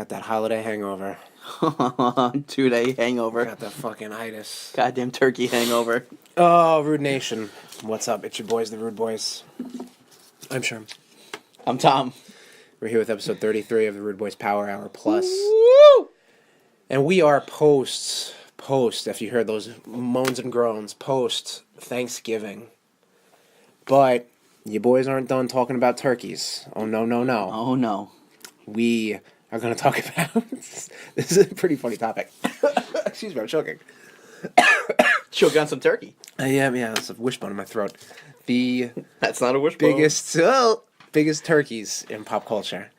got that holiday hangover. 2-day hangover. Got that fucking itis. Goddamn turkey hangover. Oh, Rude Nation. What's up? It's your boys, the Rude Boys. I'm Sherm. I'm Tom. We're here with episode 33 of the Rude Boys PowerHour Plus. Woo! And we are post, if you heard those moans and groans, post Thanksgiving. But you boys aren't done talking about turkeys. Oh, no. Oh, no. We are going to talk about... This is a pretty funny topic. Excuse me, I'm choking. Choke on some turkey. Yeah, it's a wishbone in my throat. That's not a wishbone. Biggest turkeys in pop culture.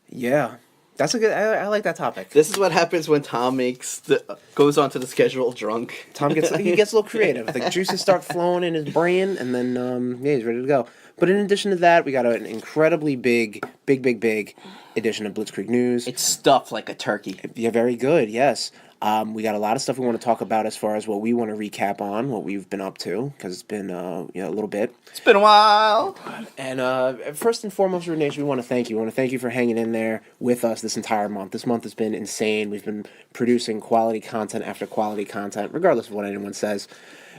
Yeah. That's a good... I like that topic. This is what happens when Tom goes onto the schedule drunk. He gets a little creative. The juices start flowing in his brain, and then, he's ready to go. But in addition to that, we got an incredibly big edition of Blitzkrieg News. It's stuffed like a turkey. Yeah, very good, yes. We got a lot of stuff we want to talk about as far as what we want to recap on, what we've been up to, because it's been a little bit. It's been a while. And first and foremost, Rude Nation, we want to thank you. We want to thank you for hanging in there with us this entire month. This month has been insane. We've been producing quality content after quality content, regardless of what anyone says.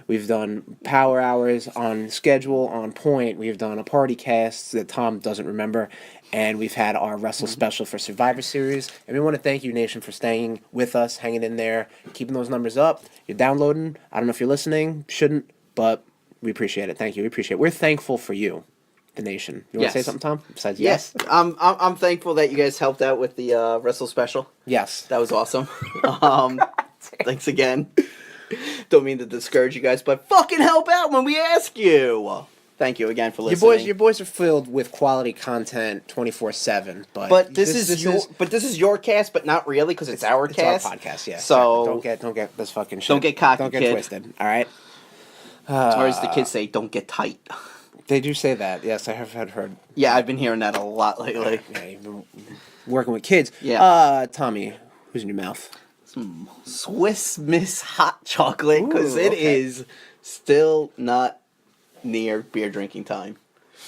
We've done power hours on schedule, on point. We've done a party cast that Tom doesn't remember. And we've had our Wrestle special for Survivor Series. And we want to thank you, Nation, for staying with us, hanging in there, keeping those numbers up. You're downloading. I don't know if you're listening. Shouldn't. But we appreciate it. Thank you. We appreciate it. We're thankful for you, the Nation. You want to say something, Tom? Besides yes? I'm thankful that you guys helped out with the Wrestle special. Yes. That was awesome. Thanks again. Don't mean to discourage you guys, but fucking help out when we ask you. Thank you again for listening. Your boys are filled with quality content 24/7. But this is your cast, but not really because it's our cast. It's our podcast, yeah. So don't get this fucking shit. Don't get cocky, Don't get kid. twisted. All right. Or as the kids say, don't get tight. They do say that. Yes, I have heard. Yeah, I've been hearing that a lot lately. Yeah, you've been working with kids. Yeah. Tommy, who's in your mouth? Some Swiss Miss hot chocolate because it is still not near beer drinking time.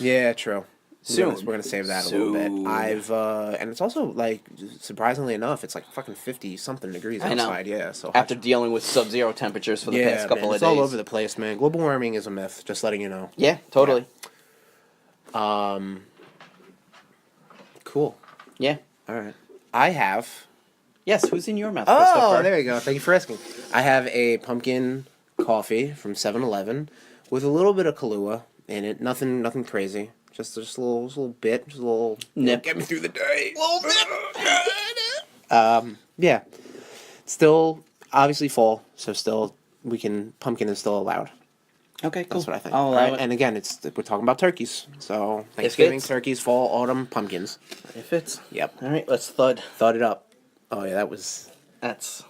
Yeah, true. Soon. We're gonna save that a little bit. And it's also like surprisingly enough, it's like fucking 50-something degrees outside. Yeah, so after dealing with sub-zero temperatures for the past couple of days, it's all over the place, man. Global warming is a myth. Just letting you know. Yeah, totally. Yeah. Cool. Yeah. All right. I have. Yes. Who's in your mouth? Oh, there you go. Thank you for asking. I have a pumpkin coffee from 7-Eleven with a little bit of Kahlua in it. Nothing crazy. Just a little bit. Just a little nip. Get me through the day. Little nip. Yeah. Still, obviously fall, so still pumpkin is still allowed. Okay, cool. That's what I think. I'll allow it. And again, we're talking about turkeys. So Thanksgiving, turkeys, fall, autumn, pumpkins. It fits. Yep. All right, let's thud it up. Oh yeah, That's.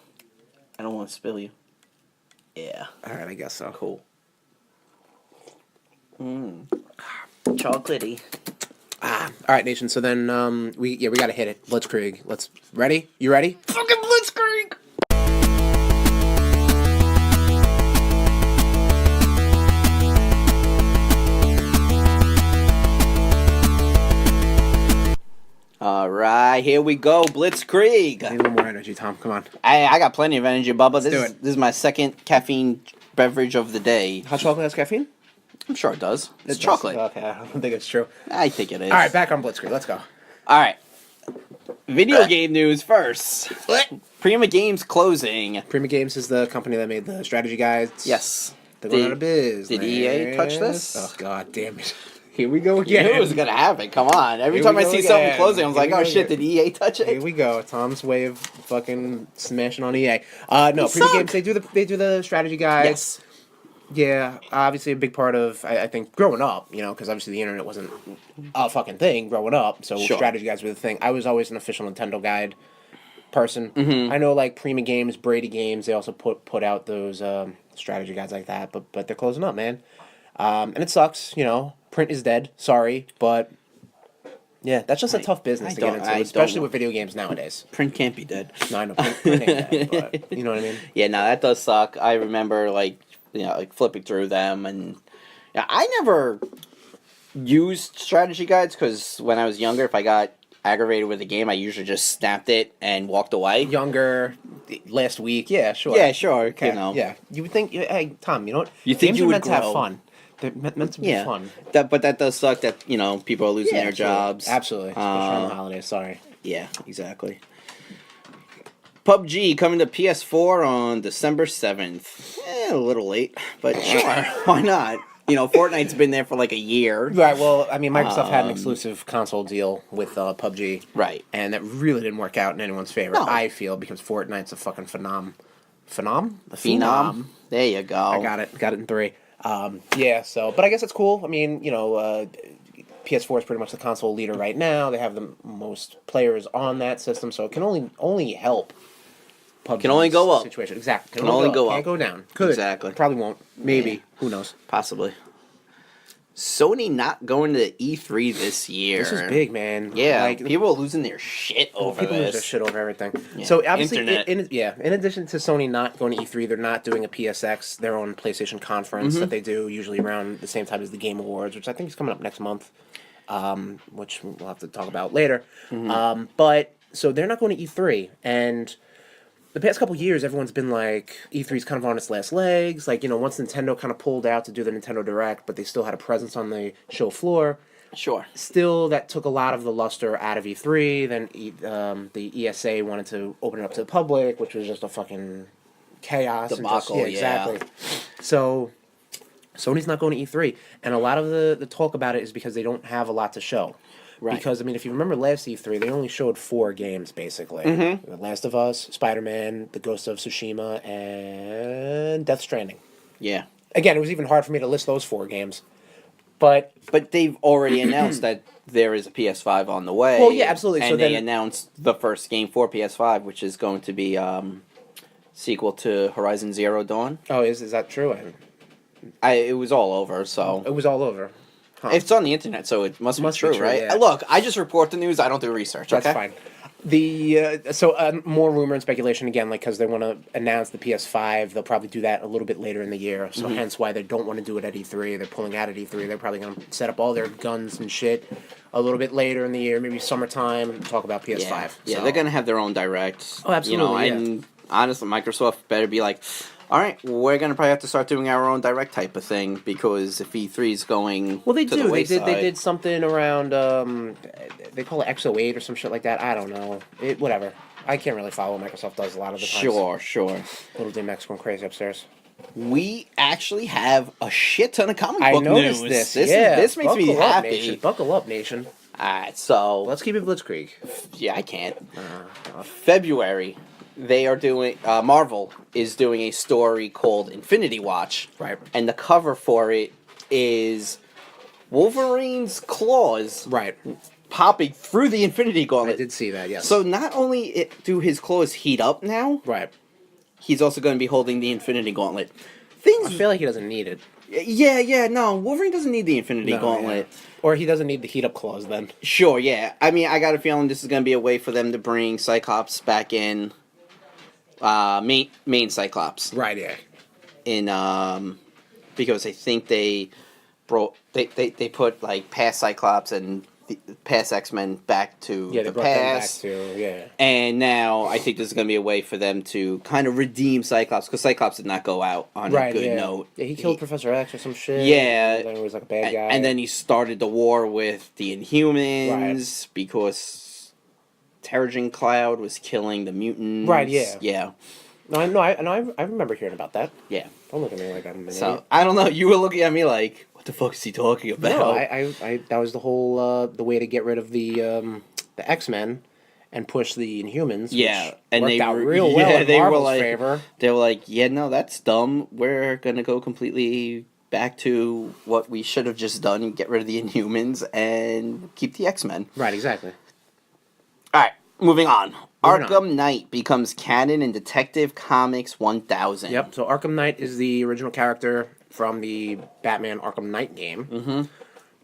I don't want to spill you. Yeah. All right, I guess so. Cool. Chocolatey. All right, Nation. So then we gotta hit it. Blitzkrieg. Ready? You ready? Fucking Blitzkrieg. All right, here we go, Blitzkrieg. Need a little more energy, Tom. Come on. I got plenty of energy, Bubba. Let's do it. This is my second caffeine beverage of the day. Hot chocolate has caffeine? I'm sure it does. It's chocolate. Okay, I don't think it's true. I think it is. All right, back on Blitzkrieg. Let's go. All right. Video game news first. Prima Games closing. Prima Games is the company that made the strategy guides. Yes. They're going out of business. Did EA touch this? Oh, god damn it. Here we go again. You knew it was going to happen. Come on. Every time I see something closing, I was like, oh shit, did EA touch it? Here we go. Tom's way of fucking smashing on EA. No, Prima Games, they do the strategy guides. Yes. Yeah, obviously a big part of, I think, growing up, because obviously the internet wasn't a fucking thing growing up, so strategy guides were the thing. I was always an official Nintendo guide person. Mm-hmm. I know, like, Prima Games, Brady Games, they also put out those strategy guides like that, but they're closing up, man. And it sucks, print is dead, sorry, but, yeah, that's just a tough business to get into, especially with video games nowadays. Print can't be dead. No, I know, print ain't dead, but, you know what I mean? Yeah, no, that does suck. I remember, like flipping through them, and I never used strategy guides because when I was younger, if I got aggravated with a game, I usually just snapped it and walked away. Younger, last week, yeah, sure. Yeah, sure. Okay. You know. Yeah, you would think, hey, Tom, you know what? You think Games you are would meant to have grow. fun. They're meant to be fun. But that does suck that, people are losing their absolutely. jobs. Absolutely. Especially on the holidays, sorry. Yeah, exactly. PUBG coming to PS4 on December 7th. A little late, but sure, why not? Fortnite's been there for like a year. Right, well, I mean, Microsoft had an exclusive console deal with PUBG. Right. And that really didn't work out in anyone's favor, No. I feel, because Fortnite's a fucking phenom. Phenom? A Phenom. There you go. I got it in 3. Yeah, so, but I guess it's cool. I mean, PS4 is pretty much the console leader right now. They have the most players on that system, so it can only help. PUBG's Can only go up. Situation. Exactly. Can only go up. Can't go down. Could. Exactly. Probably won't. Maybe. Yeah. Who knows? Possibly. Sony not going to E3 this year. This is big, man. Yeah, Like, people are losing their shit over people lose this. their shit over everything. Yeah. So obviously, Internet. in addition to Sony not going to E3, they're not doing a PSX, their own PlayStation conference that they do usually around the same time as the Game Awards, which I think is coming up next month, which we'll have to talk about later. But so they're not going to E3, and the past couple years, everyone's been like, E3's kind of on its last legs. Like, once Nintendo kind of pulled out to do the Nintendo Direct, but they still had a presence on the show floor. Sure. Still, that took a lot of the luster out of E3. Then the ESA wanted to open it up to the public, which was just a fucking chaos. Debacle, and exactly. So, Sony's not going to E3. And a lot of the talk about it is because they don't have a lot to show. Right. Because, I mean, if you remember last E3, they only showed 4 games, basically. The Last of Us, Spider-Man, The Ghost of Tsushima, and Death Stranding. Yeah. Again, it was even hard for me to list those 4 games. But they've already announced that there is a PS5 on the way. Well, yeah, absolutely. And So they then- announced the first game for PS5, which is going to be sequel to Horizon Zero Dawn. Oh, is that true? It was all over, so It was all over. Huh. it's on the internet, so it must be true, right? yeah. Look, I just report the news. I don't do research. That's okay? fine. More rumor and speculation again, like because they want to announce the PS5, they'll probably do that a little bit later in the year. So hence why they don't want to do it at E3. They're pulling out at E3. They're probably going to set up all their guns and shit a little bit later in the year, maybe summertime. Talk about PS5. Yeah, So- they're gonna have their own direct. Oh, absolutely, And honestly, Microsoft better be like, all right, we're gonna probably have to start doing our own direct type of thing because if E3 is going, Well, they to do. The They wayside, did something around. They call it XO8 or some shit like that. I don't know. Whatever. I can't really follow what Microsoft does a lot of the time. Sure. Little D-Max going crazy upstairs. We actually have a shit ton of comic I book noticed news. this. This makes me Buckle up, happy. Nation. Buckle up, nation. Alright, so Let's keep it Blitzkrieg. yeah, I can't. February, they are doing. Marvel is doing a story called Infinity Watch, Right. and the cover for it is Wolverine's claws Right. popping through the Infinity I Gauntlet. did see that. Yes. So not only do his claws heat up now, right. he's also going to be holding the Infinity Gauntlet. I Things, feel like he doesn't need it. no, Wolverine doesn't need the Infinity No, Gauntlet. yeah. Or he doesn't need the heat up claws then. Sure, yeah. I mean, I got a feeling this is going to be a way for them to bring Cyclops back in. Main Cyclops Right. Yeah. in because I think they put like past Cyclops and the past X-Men back to Yeah. They the brought past. them back to yeah. And now I think this is going to be a way for them to kind of redeem Cyclops because Cyclops did not go out on Right. a good yeah. note. Yeah. He killed Professor X or some shit. Yeah. And then he was like a bad guy. And then he started the war with the Inhumans because Terrigen Cloud was killing the mutants. Right, yeah. Yeah. I remember hearing about that. Yeah. Don't look at me like I'm an So idiot. I don't know. You were looking at me like, what the fuck is he talking about? No, I that was the whole the way to get rid of the X-Men and push the Inhumans. Yeah, which and worked they out were- real well yeah, in they were Marvel's like- favor. They were like, yeah, no, that's dumb. We're gonna go completely back to what we should have just done and get rid of the Inhumans and keep the X-Men. Right, exactly. All right, moving on. Moving Arkham Knight becomes canon in Detective Comics 1000. Yep. So Arkham Knight is the original character from the Batman Arkham Knight game. Mm-hmm. Do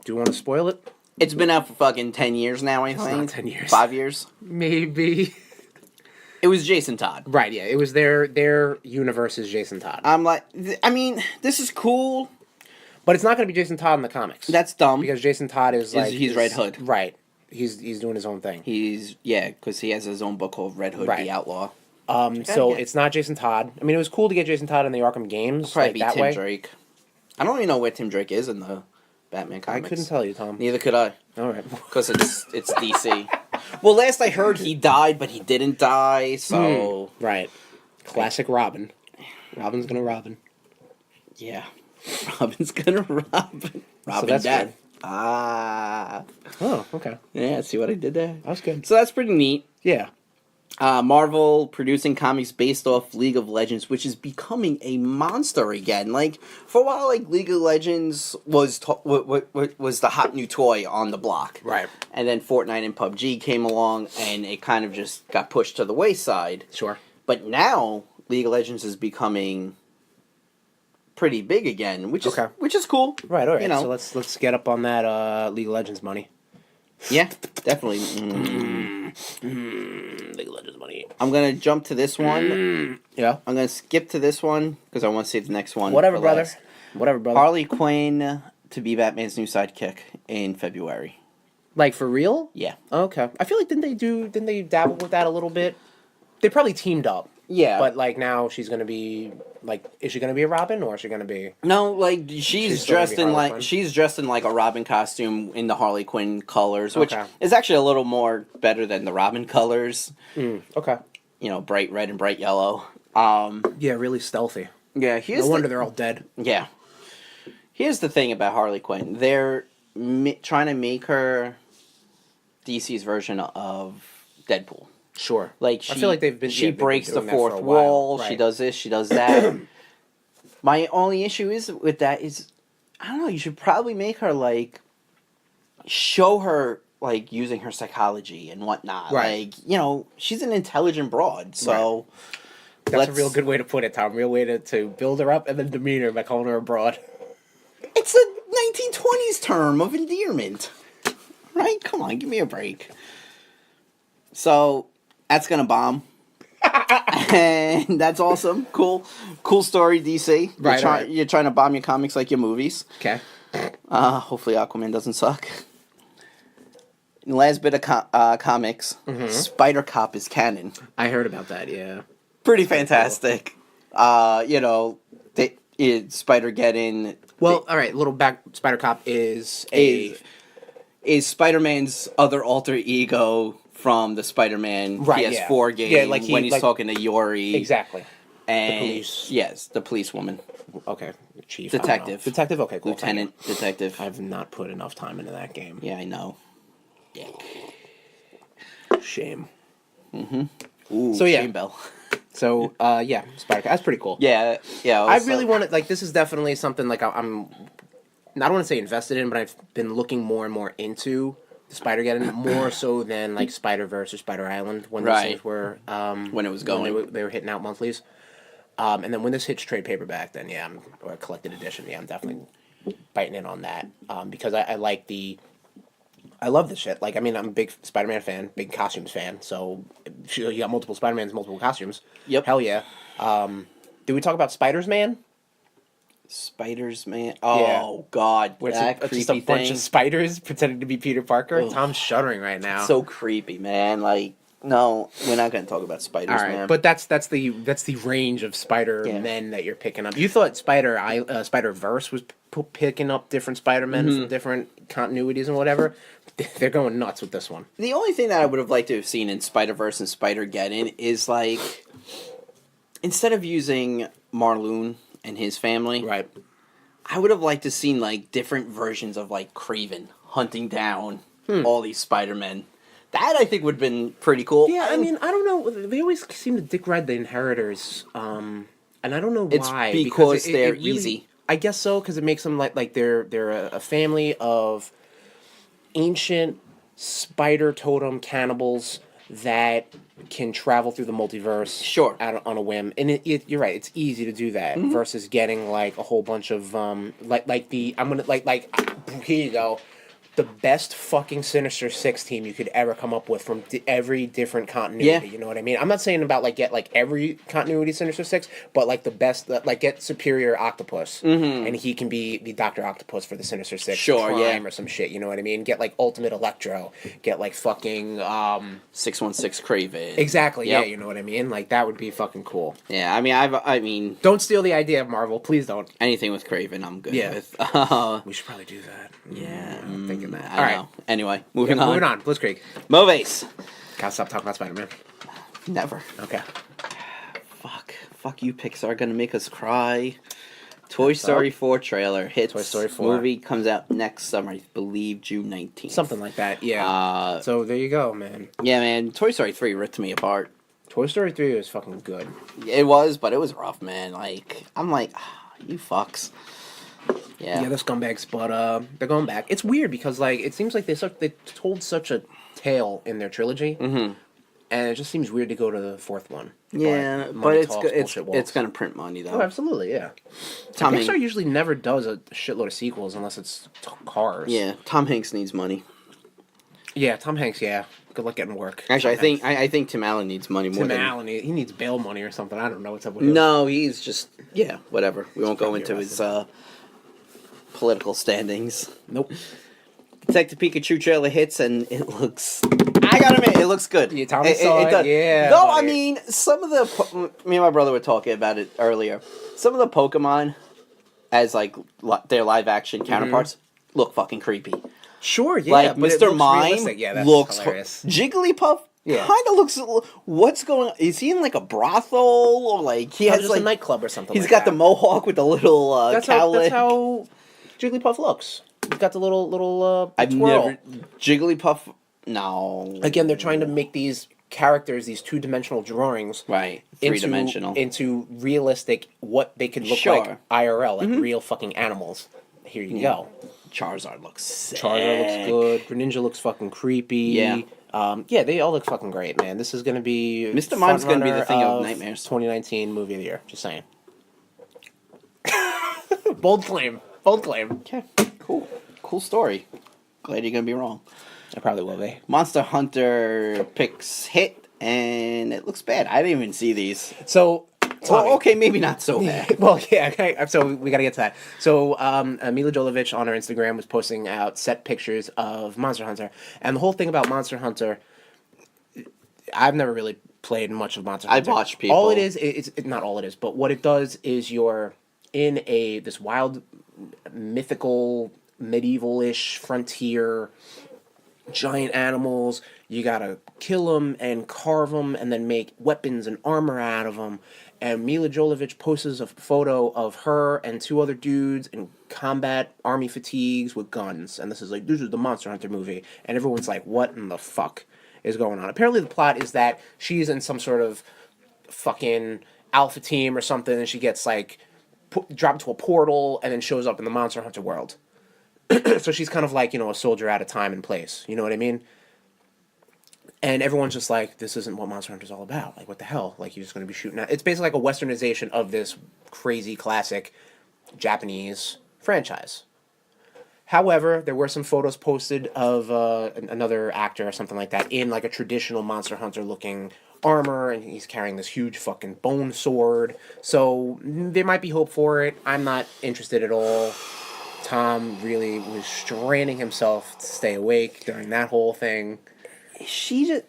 you want to spoil it? It's been out for fucking 10 years now, I think. not 10 years. 5 years. Maybe. It was Jason Todd. Right. Yeah. It was their universe is Jason Todd, I'm like, I mean, this is cool. but it's not going to be Jason Todd in the comics. That's dumb. because Jason Todd is like he's Red Hood. Right. he's doing his own thing. Because he has his own book called Red Hood Right. the Outlaw. So it's not Jason Todd. I mean, it was cool to get Jason Todd in the Arkham games, Probably like be that Tim way. Drake. I don't even know where Tim Drake is in the Batman I comics. couldn't tell you, Tom. Neither could I. All right. Because it's DC. Well, last I heard he died, but he didn't die, so... Right. Classic Robin. Robin's gonna Robin. Yeah. Robin's gonna Robin. Robin that's dead. good. Ah. Oh, okay. Yeah, see what I did there? That was good. So that's pretty neat. Yeah. Marvel producing comics based off League of Legends, which is becoming a monster again. Like, for a while, like, League of Legends was was the hot new toy on the block. Right. And then Fortnite and PUBG came along, and it kind of just got pushed to the wayside. Sure. But now, League of Legends is becoming pretty big again, which is cool. Right. All right. You know. So let's get up on that League of Legends money. Yeah, definitely. League of Legends money. I'm gonna jump to this one. Yeah. I'm gonna skip to this one because I want to save the next one. Whatever, for brother. last. Whatever, brother. Harley Quinn to be Batman's new sidekick in February. Like for real? Yeah. Okay. I feel like didn't they dabble with that a little bit? They probably teamed up. Yeah. But like now she's gonna be like, is she gonna be a Robin or is she gonna be? No, like she's still gonna dressed be in Harley like Quinn? she's dressed in like a Robin costume in the Harley Quinn colors, which Okay. is actually a little more better than the Robin colors. Okay. You know, bright red and bright yellow. Yeah, really stealthy. Yeah, No wonder they're all dead. Yeah. Here's the thing about Harley Quinn. They're trying to make her DC's version of Deadpool. Sure. Like I feel like they've been. She they've been breaks the doing that for fourth a while. wall. Right. She does this. She does that. My only issue is with that is, I don't know. You should probably make her like show her like using her psychology and whatnot. Right. Like, you know, she's an intelligent broad. So That's a real good way to put it, Tom. Real way to build her up and then demean her by calling her a broad. It's a 1920s term of endearment. Right? Come on, give me a break. So, that's gonna bomb. And that's awesome. Cool story, DC. Right. You're trying to bomb your comics like your movies. Okay. Hopefully Aquaman doesn't suck. And last bit of comics, Spider Cop is canon. I heard about that. Yeah. Pretty fantastic. You know, Spider-Geddon... Well, all right. Little back. Spider Cop is is Spider-Man's other alter ego from the Spider-Man PS4 game. Yeah, like when he's talking to Yori. Exactly. And The police. Yes, the police woman. Okay. Chief. Detective. Detective. Okay. Cool. Lieutenant detective. I've not put enough time into that game. Yeah, I know. Shame. Ooh, So, yeah. Shane Bell. So yeah, Spider. That's pretty cool. Yeah. I really want to like. This is definitely something like I'm. I don't want to say invested in, but I've been looking more and more into the Spider-Geddon more so than like Spider-Verse or Spider Island when those things were when it was going. when they were hitting out monthlies. And then when this hits trade paperback, then yeah, or a collected edition, yeah, I'm definitely biting in on that because I like I love this shit. Like, I mean, I'm a big Spider-Man fan, big costumes fan. So you got multiple Spider-Mans, multiple costumes. Yep. Hell yeah. Did we talk about Spider's Man? Spider's Man. Oh God, Where that it's creepy just a bunch thing. of spiders pretending to be Peter Parker. Ugh. Tom's shuddering right now. So creepy, man. Like, no, we're not gonna talk about spiders, all right, man. but that's the range of Spider-Men that you're picking up. You thought Spider-Verse was picking up different Spider-Men from different continuities and whatever. They're going nuts with this one. The only thing that I would have liked to have seen in Spider-Verse and Spider-Geddon is like, instead of using Marloon and his family, Right. I would have liked to seen like different versions of like Kraven hunting down all these Spider-Men. That I think would have been pretty cool. Yeah, I mean, I don't know. They always seem to dick ride the Inheritors, and I don't know why. It's because it they're really, easy. I guess so, because it makes them like they're a family of ancient spider totem cannibals that can travel through the multiverse Sure. on a whim. And you're right, it's easy to do that versus getting like a whole bunch of here you go. the best fucking Sinister Six team you could ever come up with from every different continuity. Yeah. You know what I mean? I'm not saying about like get like every continuity Sinister Six, but like the best, like get Superior Octopus, and he can be the Doctor Octopus for the Sinister Six, Sure, Prime or some shit. You know what I mean? Get like Ultimate Electro, get like fucking 616 Craven. exactly. Yep. Yeah, you know what I mean? Like that would be fucking cool. Yeah, I mean, Don't steal the idea of Marvel, please don't. anything with Craven, I'm good Yeah. with. We should probably do that. Yeah, I'm thinking that. I All right. know. Anyway, moving on. Moving on. Blitzkrieg. Movies. Gotta stop talking about Spider-Man. Never. Okay. Fuck you, Pixar. Gonna make us cry. Toy Story 4 trailer hits. Toy Story 4. Movie comes out next summer, I believe June 19th. Something like that, yeah. So there you go, man. Yeah, man. Toy Story 3 ripped me apart. Toy Story 3 was fucking good. It was, but it was rough, man. Like, I'm like, you fucks. Yeah, the scumbags, but they're going back. It's weird because like it seems like they told such a tale in their trilogy, and it just seems weird to go to the fourth one. Yeah, but money it's talks, good. bullshit walks. It's gonna print money though. Oh, absolutely, yeah. Tom Pixar Hanks. usually never does a shitload of sequels unless it's Cars. Yeah, Tom Hanks needs money. Yeah, Tom Hanks. Yeah, good luck getting work. Actually, Tom Hanks. I think Tim Allen needs money more Tim than. Allen. He needs bail money or something. I don't know what's up with him. No, he's just whatever. We won't go probably into his arrested. political standings. Nope. Detective Pikachu trailer hits and it looks. I gotta admit, it looks good. Yeah, Tommy saw it, does. yeah, Though buddy. I mean, some of the me and my brother were talking about it earlier. Some of the Pokemon, as like their live action counterparts, look fucking creepy. Sure, yeah. Like but it Mr. looks Mime realistic. Yeah, that's looks hilarious. Jigglypuff. Yeah. Kind of looks. What's going on? Is he in like a brothel or like he He has just like a nightclub or something. he's like got that. the mohawk with the little That's cowlick. how Jigglypuff looks. He's got the little I've twirl. never Jigglypuff. No. Again, they're trying to make these characters, these two-dimensional drawings, Right. Three-dimensional. into realistic, what they could look Sure. like IRL, like real fucking animals. Here you go. Charizard looks sick. Charizard looks good. Greninja looks fucking creepy. Yeah. Yeah, they all look fucking great, man. This is gonna be Mr. Mime's gonna be the frontrunner thing of nightmares. 2019 movie of the year. Just saying. Bold claim. Bold claim. Okay. Cool. Cool story. Glad you're gonna be wrong. I probably will be. Monster Hunter picks hit, and it looks bad. I didn't even see these. So, Tommy. Well, okay, maybe not so bad. Well, yeah. Okay, so we gotta get to that. So, Mila Jovovich on her Instagram was posting out set pictures of Monster Hunter, and the whole thing about Monster Hunter, I've never really played much of Monster Hunter. I watch people. All it is, it's not all it is, but what it does is you're in this wild, mythical, medieval-ish frontier. Giant animals, you gotta kill them and carve them and then make weapons and armor out of them. And Mila Jovovich posts a photo of her and two other dudes in combat army fatigues with guns. And this is the Monster Hunter movie. And everyone's like, what in the fuck is going on? Apparently the plot is that she's in some sort of fucking alpha team or something and she gets dropped into a portal and then shows up in the Monster Hunter world. So she's kind of like, a soldier out of time and place. You know what I mean? And everyone's just like, this isn't what Monster Hunter's all about. Like, what the hell? Like, you're just going to be shooting at... It's basically like a westernization of this crazy classic Japanese franchise. However, there were some photos posted of another actor or something like that in like a traditional Monster Hunter looking armor, and he's carrying this huge fucking bone sword. So there might be hope for it. I'm not interested at all. Tom really was straining himself to stay awake during that whole thing. She just,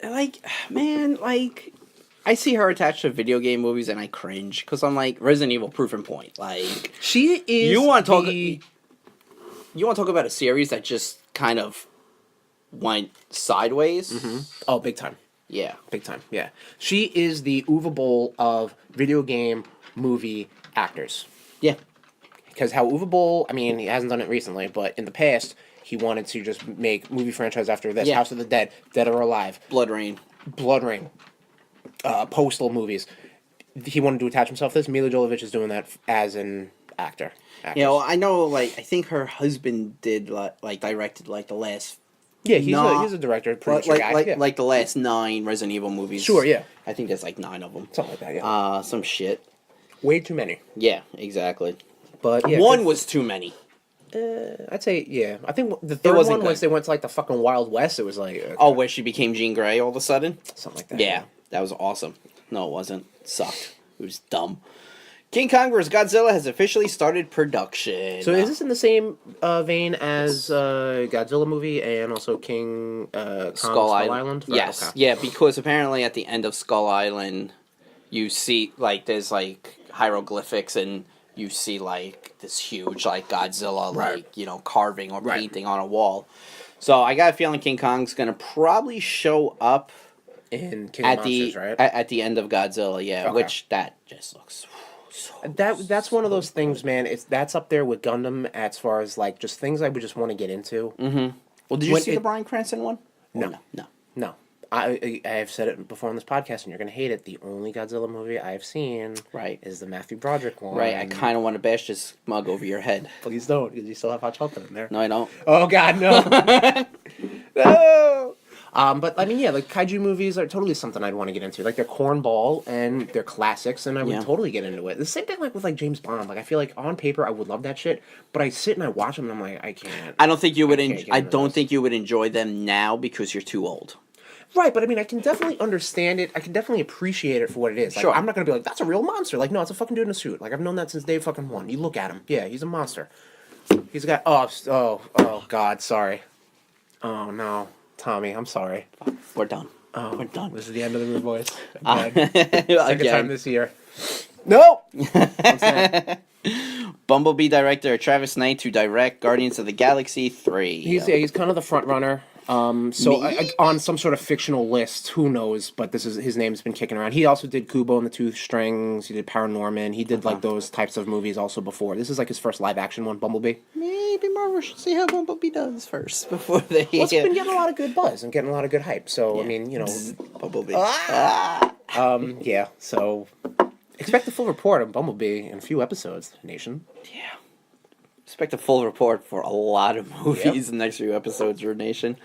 man, I see her attached to video game movies and I cringe, because I'm like, Resident Evil Proof and Point. Like, she is you want to talk about a series that just kind of went sideways? Mm-hmm. Oh, big time. Yeah. Big time, yeah. She is the Uwe Boll of video game movie actors. Yeah. Because how Uwe Boll, I mean, he hasn't done it recently, but in the past, he wanted to just make movie franchise after this. Yeah. House of the Dead, Dead or Alive, Blood Rain. Postal movies. He wanted to attach himself to this. Mila Jovovich is doing that as an actor. Yeah, well, I know, I think her husband did, directed, the last... Yeah, he's a director, producer guy. Like the last 9 Resident Evil movies. Sure, yeah. I think there's 9 of them. Something like that, yeah. Some shit. Way too many. Yeah, exactly. But yeah, one was too many. I'd say, yeah. I think the third wasn't one, good. once they went to like the fucking Wild West, it was like Oh, where she became Jean Grey all of a sudden? something like that. Yeah, that was awesome. No, it wasn't. It sucked. It was dumb. King Kong vs. Godzilla has officially started production. So is this in the same vein as Godzilla movie and also King Kong Skull Island? Right, Yes. okay. Yeah, because apparently at the end of Skull Island, you see, like, there's, like, hieroglyphics and you see, like, this huge, like, Godzilla, Right. like, you know, carving or Right. painting on a wall. So I got a feeling King Kong's going to probably show up In King of Monsters, right? at the end of Godzilla, yeah, Okay. which that just looks so That's one of those things, man. That's up there with Gundam as far as like just things I would just want to get into. Mm-hmm. Well, did you see the Bryan Cranston one? No. Or no. No, I've said it before on this podcast, and you're gonna hate it. The only Godzilla movie I've seen, Right. is the Matthew Broderick one. Right, I kind of want to bash this mug over your head. Please don't, because you still have hot chocolate in there. No, I don't. Oh God, no. No. But I mean, yeah, like kaiju movies are totally something I'd want to get into. Like they're cornball and they're classics, and I would Yeah. totally get into it. The same thing like with like James Bond. Like I feel like on paper I would love that shit, but I sit and I watch them and I'm like, I can't. I don't think you would. I can't get I into don't those. think you would enjoy them now because you're too old. Right, but I mean, I can definitely understand it. I can definitely appreciate it for what it is. Like, Sure. I'm not gonna be like, that's a real monster. Like, no, it's a fucking dude in a suit. Like, I've known that since day fucking one. You look at him. Yeah, he's a monster. He's got. Oh, God, sorry. Oh, no. Tommy, I'm sorry. We're done. Oh, We're done. This is the end of the Rude Boys. Again. Second Again. time this year. No! Bumblebee director Travis Knight to direct Guardians of the Galaxy 3. He's kind of the front runner. So Me? on some sort of fictional list, who knows? But his name's been kicking around. He also did Kubo and the Two Strings. He did Paranorman. He did like those types of movies also before. This is like his first live action one, Bumblebee. Maybe Marvel should see how Bumblebee does first before they. Well, it's been getting a lot of good buzz and getting a lot of good hype. So I mean, Bumblebee. yeah. So expect the full report on Bumblebee in a few episodes, Nation. Yeah. Expect a full report for a lot of movies in the next few episodes, your nation.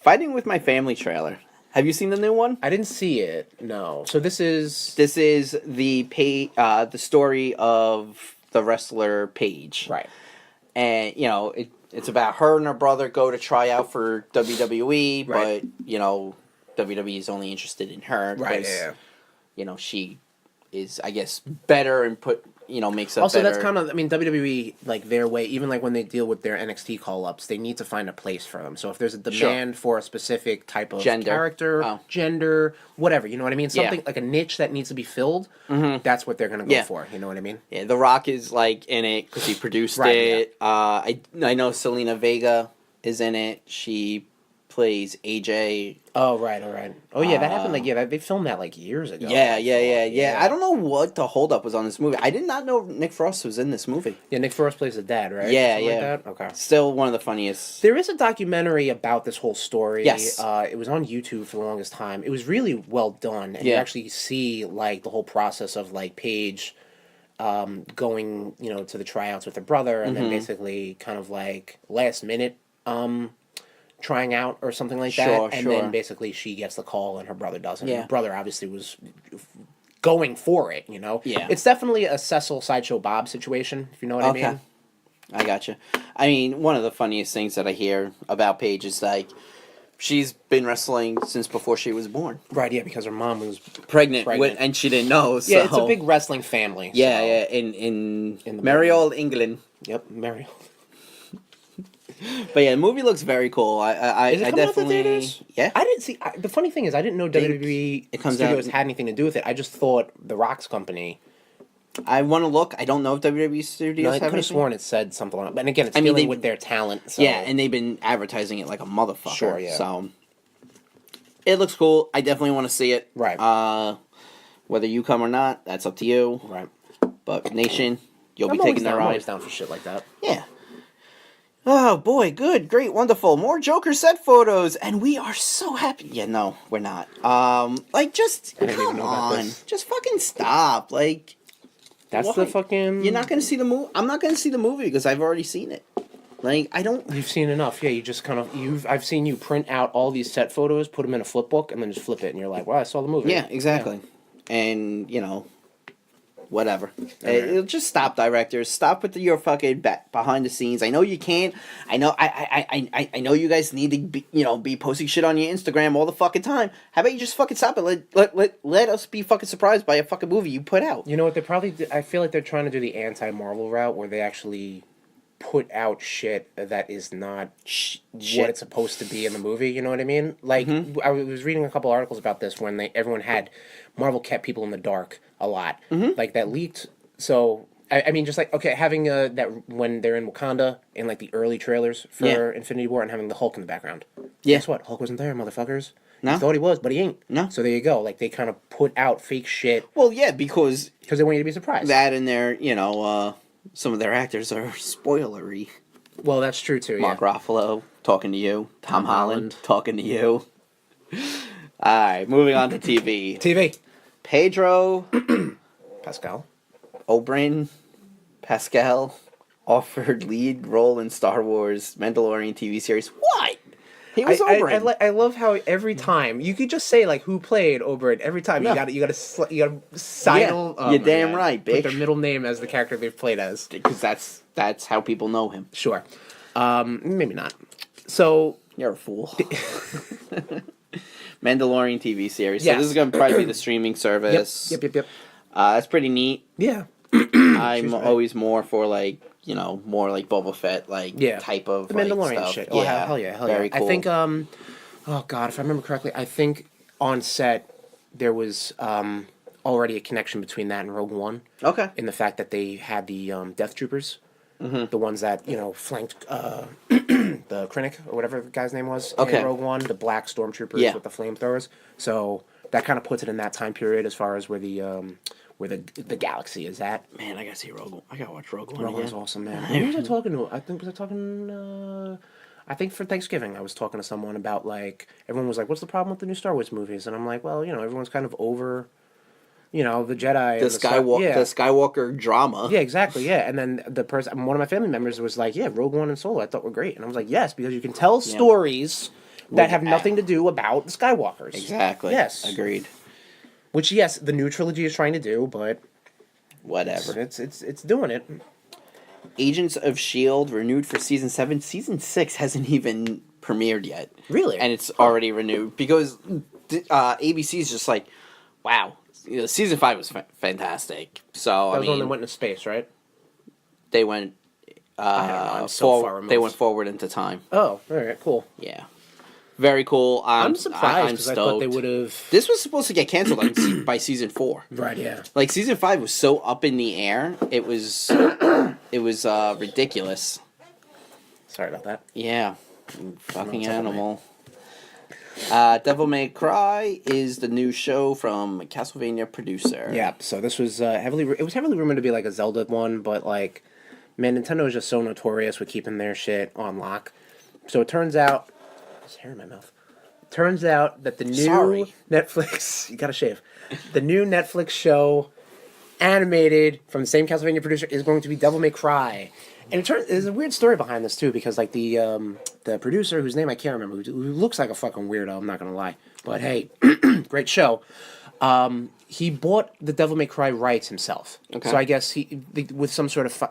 Fighting with My Family trailer. Have you seen the new one? I didn't see it. No. So this is the story of the wrestler Paige. right. And it's about her and her brother go to try out for WWE, Right. but WWE is only interested in her Right. because Yeah. she is, I guess, better and makes up Also, better. that's kind of, I mean, WWE, like, their way, even, like, when they deal with their NXT call-ups, they need to find a place for them. So if there's a demand for a specific type of Gender. character, Oh. gender, whatever, you know what I mean? Yeah. Something, like a niche that needs to be filled, that's what they're going to go Yeah. for, you know what I mean? Yeah, The Rock is like in it because he produced Right, it. I know Selena Vega is in it. She plays AJ. Oh, right, all right. Oh, yeah, that happened, like, they filmed that, like, years ago. Yeah. Yeah. I don't know what the holdup was on this movie. I did not know Nick Frost was in this movie. Yeah, Nick Frost plays the dad, right? Yeah, Something yeah. Like that? Okay. Still one of the funniest. There is a documentary about this whole story. Yes. It was on YouTube for the longest time. It was really well done. And you Yeah. actually see, like, the whole process of, like, Paige going, to the tryouts with her brother and then basically kind of, like, last minute trying out or something like that. Sure, And sure. then basically she gets the call and her brother doesn't. Yeah. Her brother obviously was going for it, Yeah. It's definitely a Cecil Sideshow Bob situation, if you know what I mean. I gotcha. I mean, one of the funniest things that I hear about Paige is like she's been wrestling since before she was born. Right, yeah, because her mom was Pregnant. And she didn't know. So. Yeah, it's a big wrestling family. Yeah, so. yeah. In the merry old England. Yep, Mary. But yeah, the movie looks very cool. I Is it coming out to definitely theaters? yeah. I didn't see. The funny thing is, I didn't know WWE it comes Studios out- had anything to do with it. I just thought the Rock's company. I want to look. I don't know if WWE Studios No, I have could have anything. sworn it said something on it. But again, it's I mean, dealing they- with their talent. So. Yeah, and they've been advertising it like a motherfucker. Sure, yeah. So it looks cool. I definitely want to see it. Right. Whether you come or not, that's up to you. right. But Nation, you'll I'm be always taking the down. I'm ride. always down for shit like that. Yeah. Oh boy, good, great, wonderful. More Joker set photos, and we are so happy. Yeah, no, we're not. Just I didn't even come know about on, this. just fucking stop. Like, That's why? the fucking. You're not gonna see the movie. I'm not gonna see the movie because I've already seen it. Like, I don't. You've seen enough, yeah. You just kind of I've seen you print out all these set photos, put them in a flip book, and then just flip it, and you're like, "Wow, I saw the movie." Yeah, exactly. And whatever. Alright. Just stop, directors. Stop with your fucking behind the scenes. I know you can't. I know. I know you guys need to be posting shit on your Instagram all the fucking time. How about you just fucking stop it? Let us be fucking surprised by a fucking movie you put out. You know what? They probably. I feel like they're trying to do the anti-Marvel route where they actually put out shit that is not what it's supposed to be in the movie. You know what I mean? Like I was reading a couple articles about this when everyone had Marvel kept people in the dark a lot, like that leaked. So I mean, just like having that when they're in Wakanda in like the early trailers for Infinity War and having the Hulk in the background. Yeah. Guess what? Hulk wasn't there, motherfuckers. No. You thought he was, but he ain't. No. So there you go. Like they kind of put out fake shit. Well, yeah, because they want you to be surprised. That and their some of their actors are spoilery. Well, that's true too. Mark Ruffalo talking to you. Tom Holland talking to you. All right, moving on to TV. TV. Pedro Pascal Pascal offered lead role in Star Wars Mandalorian TV series. What? He was Oberyn. I love how every time you could just say like who played Oberyn every time you gotta sidle. You're damn right, bitch. Put their middle name as the character they've played as, because that's how people know him. Sure, maybe not. So you're a fool. Mandalorian TV series. Yes. So this is gonna probably be the streaming service. Yep. That's pretty neat. Yeah. I'm always more for more like Boba Fett type of the Mandalorian stuff. shit. Oh hell yeah. Very cool. I think oh god, if I remember correctly, I think on set there was already a connection between that and Rogue One. Okay. In the fact that they had the Death Troopers, the ones that flanked the Krennic or whatever the guy's name was in Rogue One, the black stormtroopers with the flamethrowers. So that kind of puts it in that time period as far as where the galaxy is at. Man, I gotta see Rogue One. I gotta watch Rogue One. Rogue One's awesome, man. Who was I talking to? I think for Thanksgiving I was talking to someone about like everyone was like, "What's the problem with the new Star Wars movies?" And I'm like, "Well, everyone's kind of over, the Jedi, the Skywalker drama." Yeah, exactly. Yeah, and then one of my family members was like, "Yeah, Rogue One and Solo, I thought were great," and I was like, "Yes, because you can tell stories that have nothing to do about the Skywalkers." Exactly. Yes, agreed. Which, yes, the new trilogy is trying to do, but whatever. It's doing it. Agents of S.H.I.E.L.D. renewed for Season 7. Season 6 hasn't even premiered yet. Really? And it's already renewed. Because ABC is just like, wow. Season 5 was fantastic. So, that was when they went into space, right? They went... I don't know. I'm so far removed. They went forward into time. Oh, all right, cool. Yeah. Very cool. I'm surprised because I thought they would have... This was supposed to get canceled by Season 4. Right, yeah. Like, Season 5 was so up in the air, it was ridiculous. Sorry about that. Yeah. Fucking animal. Devil May Cry is the new show from Castlevania producer. Yeah, so this was heavily rumored to be like a Zelda one, but like, man, Nintendo is just so notorious with keeping their shit on lock. So it turns out... There's hair in my mouth. Turns out that the new Netflix... You gotta shave. The new Netflix show, animated from the same Castlevania producer, is going to be Devil May Cry. And there's a weird story behind this, too, because like the producer, whose name I can't remember, who looks like a fucking weirdo, I'm not gonna lie. But hey, great show. He bought the Devil May Cry rights himself. Okay. So I guess with some sort of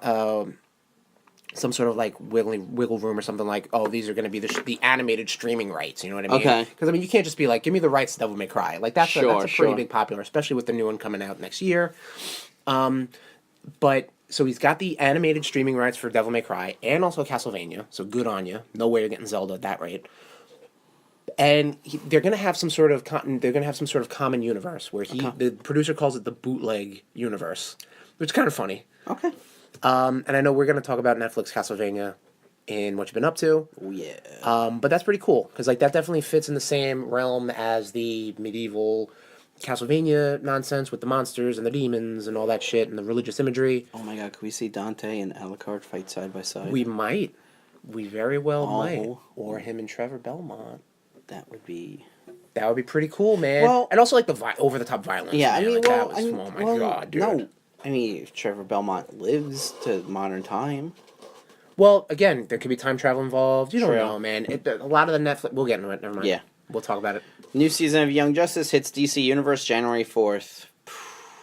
like wiggle room or something like, oh, these are going to be the animated streaming rights. You know what I mean? Okay. Because I mean, you can't just be like, give me the rights to Devil May Cry. Like that's a pretty big popular, especially with the new one coming out next year. But so he's got the animated streaming rights for Devil May Cry and also Castlevania. So good on you. No way you're getting Zelda at that rate. And they're going to have some sort of common universe where the producer calls it the bootleg universe, which is kind of funny. Okay. And I know we're going to talk about Netflix Castlevania in What You Been Up To. Oh, yeah. But that's pretty cool, because like that definitely fits in the same realm as the medieval Castlevania nonsense with the monsters and the demons and all that shit and the religious imagery. Oh my god, could we see Dante and Alucard fight side by side? We might. We very well might. Or him and Trevor Belmont. That would be pretty cool, man. Well, and also like the over-the-top violence. Yeah, man. I mean, like, oh my god, dude. No. I mean, if Trevor Belmont lives to modern time. Well, again, there could be time travel involved. You don't know, man. A lot of the Netflix... We'll get into it. Never mind. Yeah. We'll talk about it. New season of Young Justice hits DC Universe January 4th.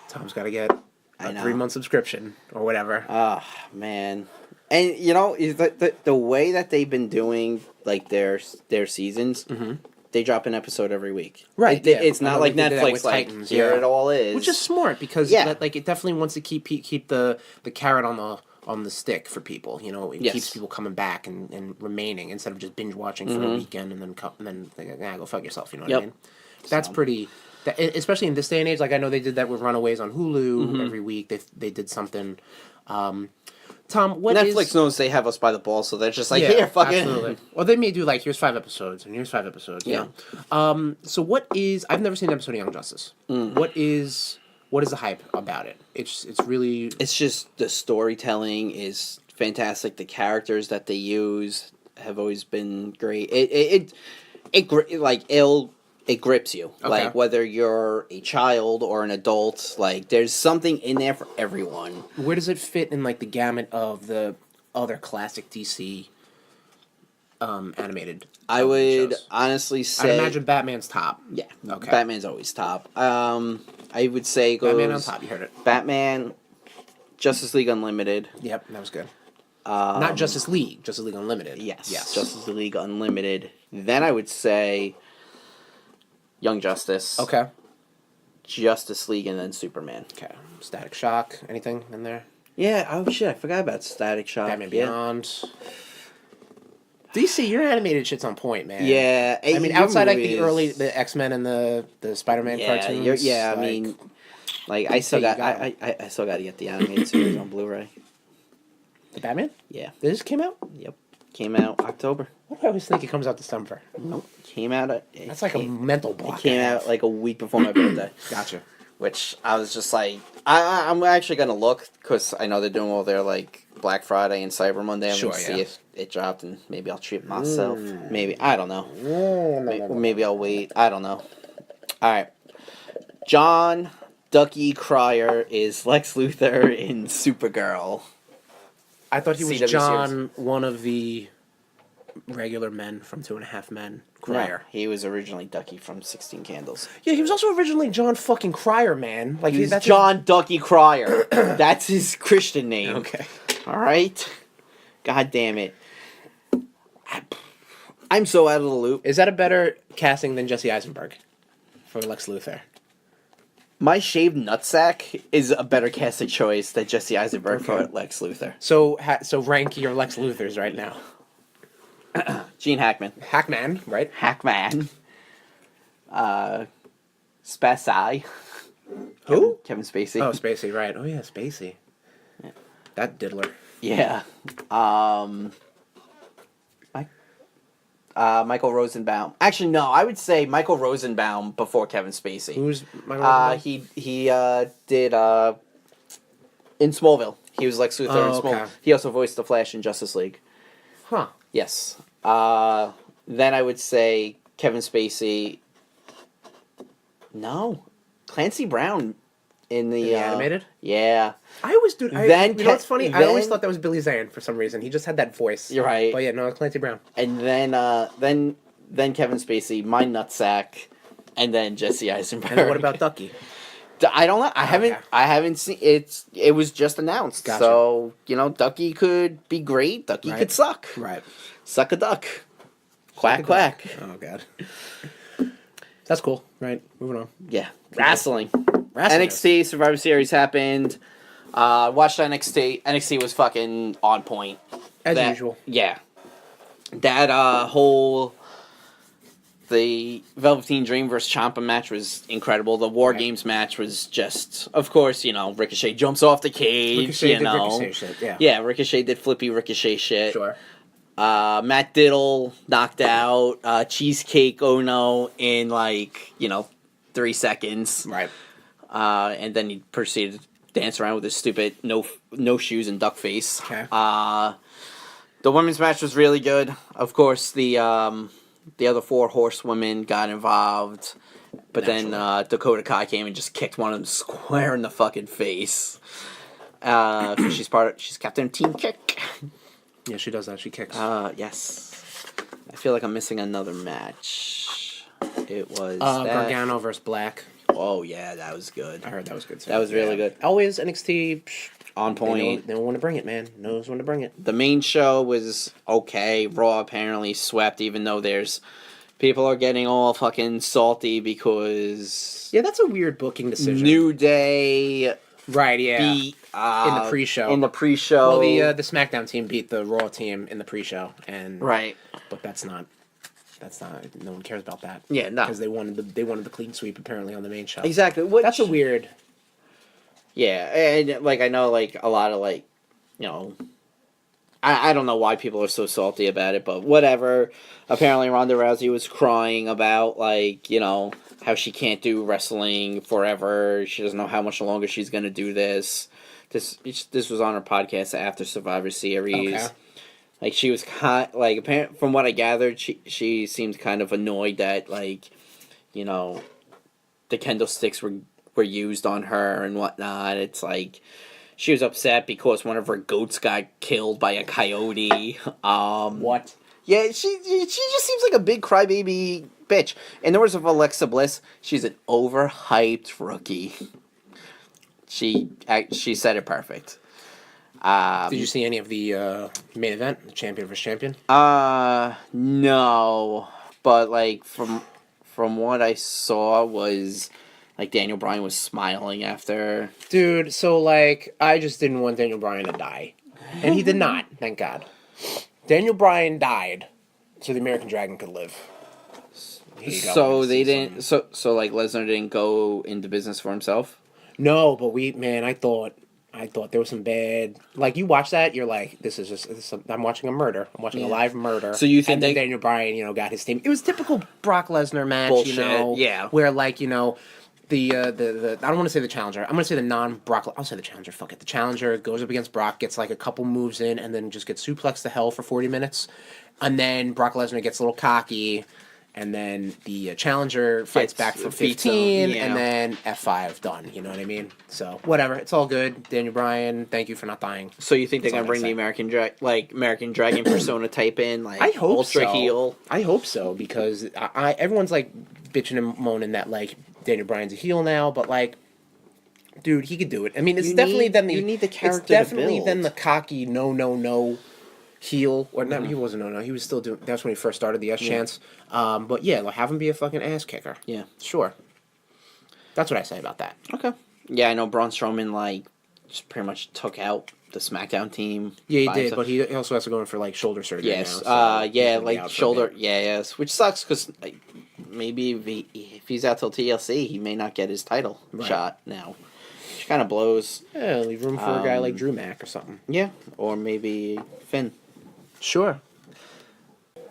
Tom's got to get I know. 3-month subscription or whatever. Oh, man. And, you know, the way that they've been doing, like, their seasons, they drop an episode every week. Right. It's I not know like they did that Netflix, with like, Titans, here yeah. it all is. Which is smart because like it definitely wants to keep the carrot on the stick for people. You know, it keeps people coming back and remaining instead of just binge watching for a weekend and then thinking, go fuck yourself. You know what I mean? That's pretty. Especially in this day and age, like I know they did that with Runaways on Hulu every week. They did something. Tom, what Netflix knows they have us by the ball, so they're just like, here, fuck absolutely. it. Well, they may do like, here's 5 episodes, and here's 5 episodes. Yeah. So what is... I've never seen an episode of Young Justice. What is the hype about it? It's really... It's just the storytelling is fantastic. The characters that they use have always been great. It grips you. Okay. Like, whether you're a child or an adult, like, there's something in there for everyone. Where does it fit in, like, the gamut of the other classic DC animated I would shows? honestly say... I'd imagine Batman's top. Yeah. Okay. Batman's always top. I would say it goes... Batman on top, you heard it. Batman, Justice League Unlimited. Yep, that was good. Not Justice League Unlimited. Yes. Yes. Justice League Unlimited. Then I would say Young Justice. Okay. Justice League, and then Superman. Okay. Static Shock, anything in there? Yeah, oh shit, I forgot about Static Shock. Batman Beyond. DC, your animated shit's on point, man. Yeah. I mean, outside like the X-Men and the Spider-Man cartoons. I mean, like I still got I still got to get the animated series on Blu-ray. The Batman? Yeah. They just came out? Yep. Came out October. Why do I always think it comes out December? Nope. Came out. That's like a mental block. It came out like a week before my birthday. Gotcha. Which I was just like, I'm actually gonna look because I know they're doing all their like Black Friday and Cyber Monday. I'm gonna see if it dropped and maybe I'll treat myself. Maybe I don't know. Maybe I'll wait. I don't know. All right. John Ducky Cryer is Lex Luthor in Supergirl. I thought he was CW John, series. one of the regular men from 2.5 Men. Cryer. No, he was originally Ducky from 16 Candles. Yeah, he was also originally John fucking Cryer, man. Like He's that's John Ducky Cryer. That's his Christian name. Okay. All right. God damn it. I'm so out of the loop. Is that a better casting than Jesse Eisenberg for Lex Luthor? My shaved nutsack is a better casting choice than Jesse Eisenberg for Lex Luthor. So rank your Lex Luthors right now. Gene Hackman. Hackman, right? Hackman. Spacey. Who? Kevin Spacey. Oh, Spacey, right. Oh, yeah, Spacey. Yeah. That diddler. Yeah. Michael Rosenbaum. Actually, no, I would say Michael Rosenbaum before Kevin Spacey. Who's Michael Rosenbaum? He did in Smallville. He was Lex Luthor in Smallville. Okay. He also voiced the Flash in Justice League. Huh. Yes. Then I would say Kevin Spacey. No, Clancy Brown in the animated. Yeah. I always do. Then you know what's funny? I always then- thought that was Billy Zane for some reason. He just had that voice. You're right. But yeah, no, it's Clancy Brown. And then Kevin Spacey, my nutsack, and then Jesse Eisenberg. And then what about Ducky? I don't know. I haven't seen it. It was just announced. Gotcha. So, Ducky could be great. Ducky could suck. Right. Suck a duck. Quack, quack. Oh, God. That's cool. Right. Moving on. Yeah. Wrestling. Wrestling. NXT Survivor Series happened. Watched NXT. NXT was fucking on point. As usual. Yeah. That the Velveteen Dream versus Ciampa match was incredible. The War Games match was just, of course, Ricochet jumps off the cage. Ricochet did Ricochet shit, yeah. Yeah, Ricochet did flippy Ricochet shit. Sure. Matt Diddle knocked out Cheesecake Ono in 3 seconds. Right. And then he proceeded to dance around with his stupid no shoes and duck face. Okay. The women's match was really good. Of course, the other 4 horsewomen got involved, but then Dakota Kai came and just kicked one of them square in the fucking face. She's Captain Team Kick. Yeah, she does that. She kicks. Yes. I feel like I'm missing another match. It was Gargano versus Black. Oh yeah, that was good. I heard that was good too. That was really good. Always NXT On point. They know when to bring it, man. Knows when to bring it. The main show was okay. Raw apparently swept, even though there's people are getting all fucking salty because Yeah, that's a weird booking decision. New Day Right, yeah. beat in the pre-show. In the pre-show. Well, the SmackDown team beat the Raw team in the pre-show, and right. But that's not. No one cares about that. Yeah, no. Because they wanted the clean sweep apparently on the main show. Exactly. That's a weird. Yeah, and like I know like a lot of like, you know, I don't know why people are so salty about it, but whatever. Apparently Ronda Rousey was crying about like, you know, how she can't do wrestling forever. She doesn't know how much longer she's gonna do this. This was on her podcast after Survivor Series. Okay. Like she was like from what I gathered, she seemed kind of annoyed that like, you know, the kendo sticks were used on her and whatnot. It's like she was upset because one of her goats got killed by a coyote. What? Yeah, she just seems like a big crybaby bitch. In the words of Alexa Bliss, she's an overhyped rookie. She said it perfect. Did you see any of the main event, the champion vs. champion? No, but like from what I saw was like Daniel Bryan was smiling after. Dude, so like I just didn't want Daniel Bryan to die, and he did not. Thank God. Daniel Bryan died, so the American Dragon could live. So they didn't. So like Lesnar didn't go into business for himself. No, but I thought there was some bad. Like you watch that, you're like, I'm watching a murder. I'm watching a live murder. So you think and then Daniel Bryan, got his team. It was typical Brock Lesnar match, bullshit. Yeah. Where like the I don't want to say the challenger. I'm gonna say the non-Brock. I'll say the challenger. Fuck it. The challenger goes up against Brock, gets like a couple moves in, and then just gets suplexed to hell for 40 minutes, and then Brock Lesnar gets a little cocky. And then the challenger fights back for 15, and then F5 done. You know what I mean? So whatever, it's all good. Daniel Bryan, thank you for not dying. So you think they're gonna bring the American Dragon persona type in, like I hope ultra so. heel? I hope so because everyone's like bitching and moaning that like Daniel Bryan's a heel now, but like, dude, he could do it. I mean, it's definitely you need the character. It's definitely then the cocky no. Heel or not? He wasn't. No. He was still doing. That's when he first started the S chance. But yeah, like have him be a fucking ass kicker. Yeah, sure. That's what I say about that. Okay. Yeah, I know Braun Strowman like just pretty much took out the SmackDown team. Yeah, he did, but he also has to go in for like shoulder surgery. Yes. Now, so yeah, like shoulder. Yeah, yes, which sucks because like, maybe if he's out till TLC, he may not get his title shot now. Which kind of blows. Yeah, leave room for a guy like Drew Mack or something. Yeah, or maybe Finn. Sure.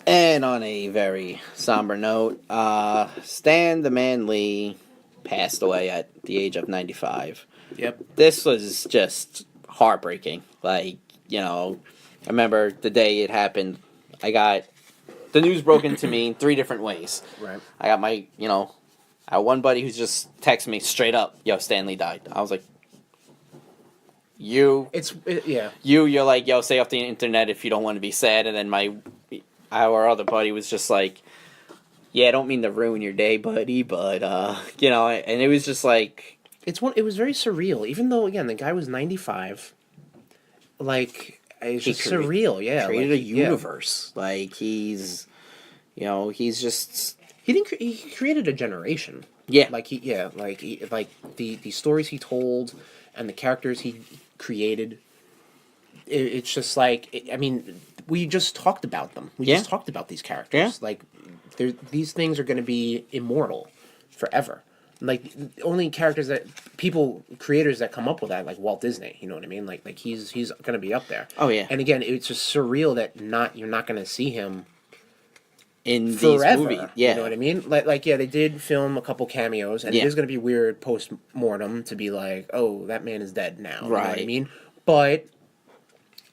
And on a very somber note, Stan the Man Lee passed away at the age of 95. Yep. This was just heartbreaking. Like, I remember the day it happened, I got the news broken to me in 3 different ways. Right. I got my, I had one buddy who's just texted me straight up, yo, Stanley died. I was like, you're like, yo, stay off the internet if you don't want to be sad. And then our other buddy was just like, yeah, I don't mean to ruin your day, buddy, but and it was just like, it was very surreal. Even though again the guy was 95, like it's just surreal. Yeah, created a universe. Yeah. Like he's just he created a generation. Yeah, like the stories he told and the characters he created. It's just like I mean, we just talked about them. We just talked about these characters. Yeah. Like, these things are going to be immortal forever. Like only characters creators that come up with that, like Walt Disney. You know what I mean? Like he's going to be up there. Oh yeah. And again, it's just surreal that you're not going to see him in forever. These movies. Yeah. You know what I mean? Like yeah, they did film a couple cameos, and it is going to be weird post mortem to be like, oh, that man is dead now. You know what I mean? But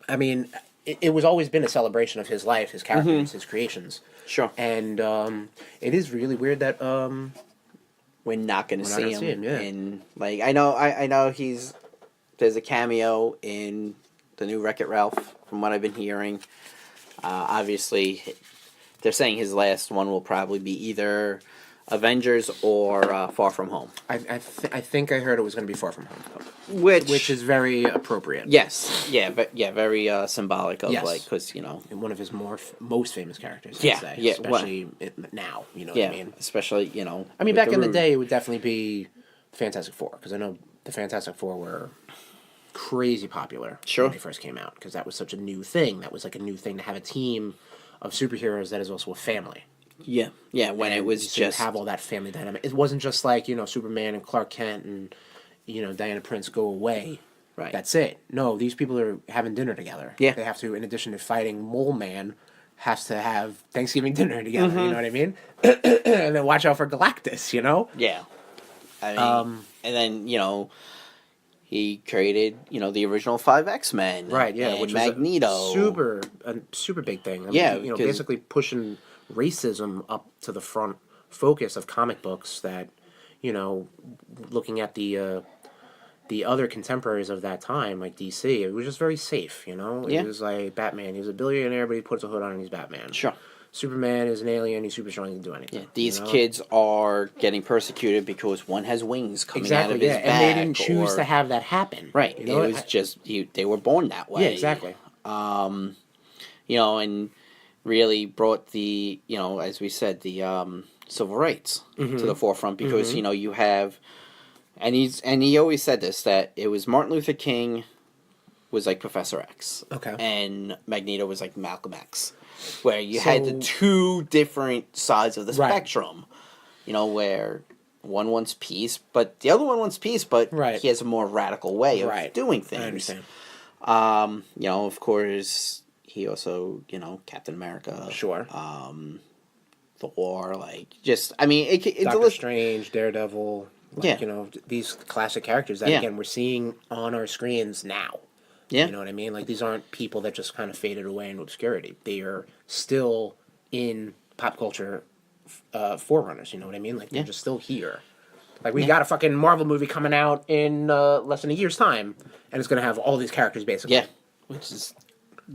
I mean, it was always been a celebration of his life, his characters, his creations. Sure. And it is really weird that we're not going to see him. Yeah. And like I know there's a cameo in the new Wreck-It Ralph from what I've been hearing. Obviously, they're saying his last one will probably be either Avengers or Far From Home. I think I heard it was going to be Far From Home, Which is very appropriate. Yes, yeah, very symbolic of like, because And one of his most famous characters. Yeah, I'd say, yeah, especially now. You know what I mean? especially I mean, with back in the Room. day, it would definitely be Fantastic Four, because I know the Fantastic Four were crazy popular Sure. when they first came out, because that was such a new thing. That was like a new thing to have a team of superheroes that is also a family. Yeah, when it was So you just have all that family dynamic. It wasn't just like Superman and Clark Kent and Diana Prince go away. Right. That's it. No, these people are having dinner together. Yeah. They have to, in addition to fighting Mole Man, has to have Thanksgiving dinner together. You know what I mean? And then watch out for Galactus. Yeah. I mean, and then, he created, the original 5 X-Men. Right. Yeah. And Which Magneto. was a super big thing. I mean, Yeah, because- basically pushing racism up to the front focus of comic books. That, looking at the other contemporaries of that time, like DC, it was just very safe. It was like Batman. He was a billionaire, but he puts a hood on and he's Batman. Sure. Superman is an alien. He's super strong. He can do anything. Yeah, these kids are getting persecuted because one has wings coming out of his back. And they didn't choose to have that happen. Right. It was just they were born that way. Yeah, exactly. And really brought the as we said, the civil rights to the forefront, because you have, and he always said this, that it was Martin Luther King was like Professor X. Okay. And Magneto was like Malcolm X, where you had the two different sides of the spectrum, where one wants peace, but the other one wants peace, but he has a more radical way of doing things. I understand. Of course, he also, Captain America. Sure. Thor, it's Doctor Strange, Daredevil. These classic characters that, again, we're seeing on our screens now. Yeah. You know what I mean? Like, these aren't people that just kind of faded away into obscurity. They are still in pop culture forerunners, you know what I mean? Like, they're just still here. Like, we got a fucking Marvel movie coming out in less than a year's time, and it's going to have all these characters, basically. Yeah, which is,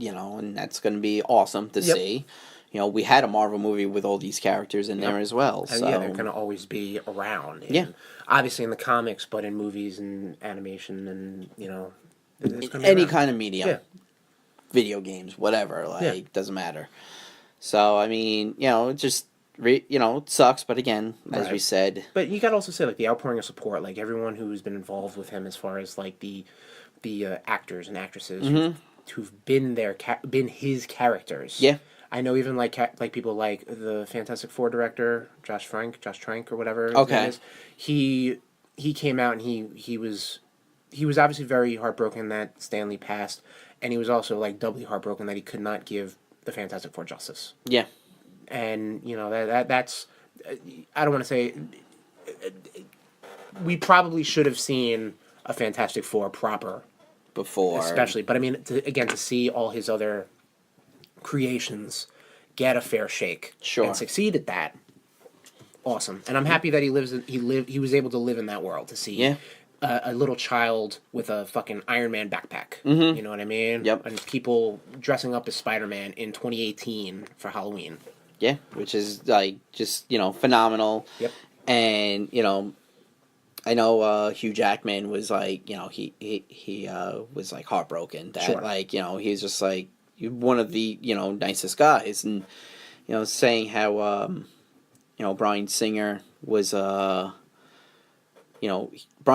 and that's going to be awesome to see. We had a Marvel movie with all these characters in there as well. And so. they're going to always be around. Obviously in the comics, but in movies and animation and, any kind of medium, video games, whatever, doesn't matter. So I mean, it just it sucks, but again, as we said, but you got to also say, like, the outpouring of support, like everyone who's been involved with him, as far as like the actors and actresses who've been been his characters. Yeah, I know even like people like the Fantastic Four director Josh Trank or whatever his name is. He came out and he was obviously very heartbroken that Stan Lee passed, and he was also like doubly heartbroken that he could not give the Fantastic Four justice. Yeah. And that's I don't want to say, we probably should have seen a Fantastic Four proper before, especially, but I mean, to see all his other creations get a fair shake and succeed at that, awesome. And I'm happy that he was able to live in that world, to see a little child with a fucking Iron Man backpack. You know what I mean? Yep. And people dressing up as Spider-Man in 2018 for Halloween. Yeah, which is like just phenomenal. Yep. And I know Hugh Jackman was like he was like heartbroken that like he's just like one of the nicest guys, and saying how Bryan Singer was Bryan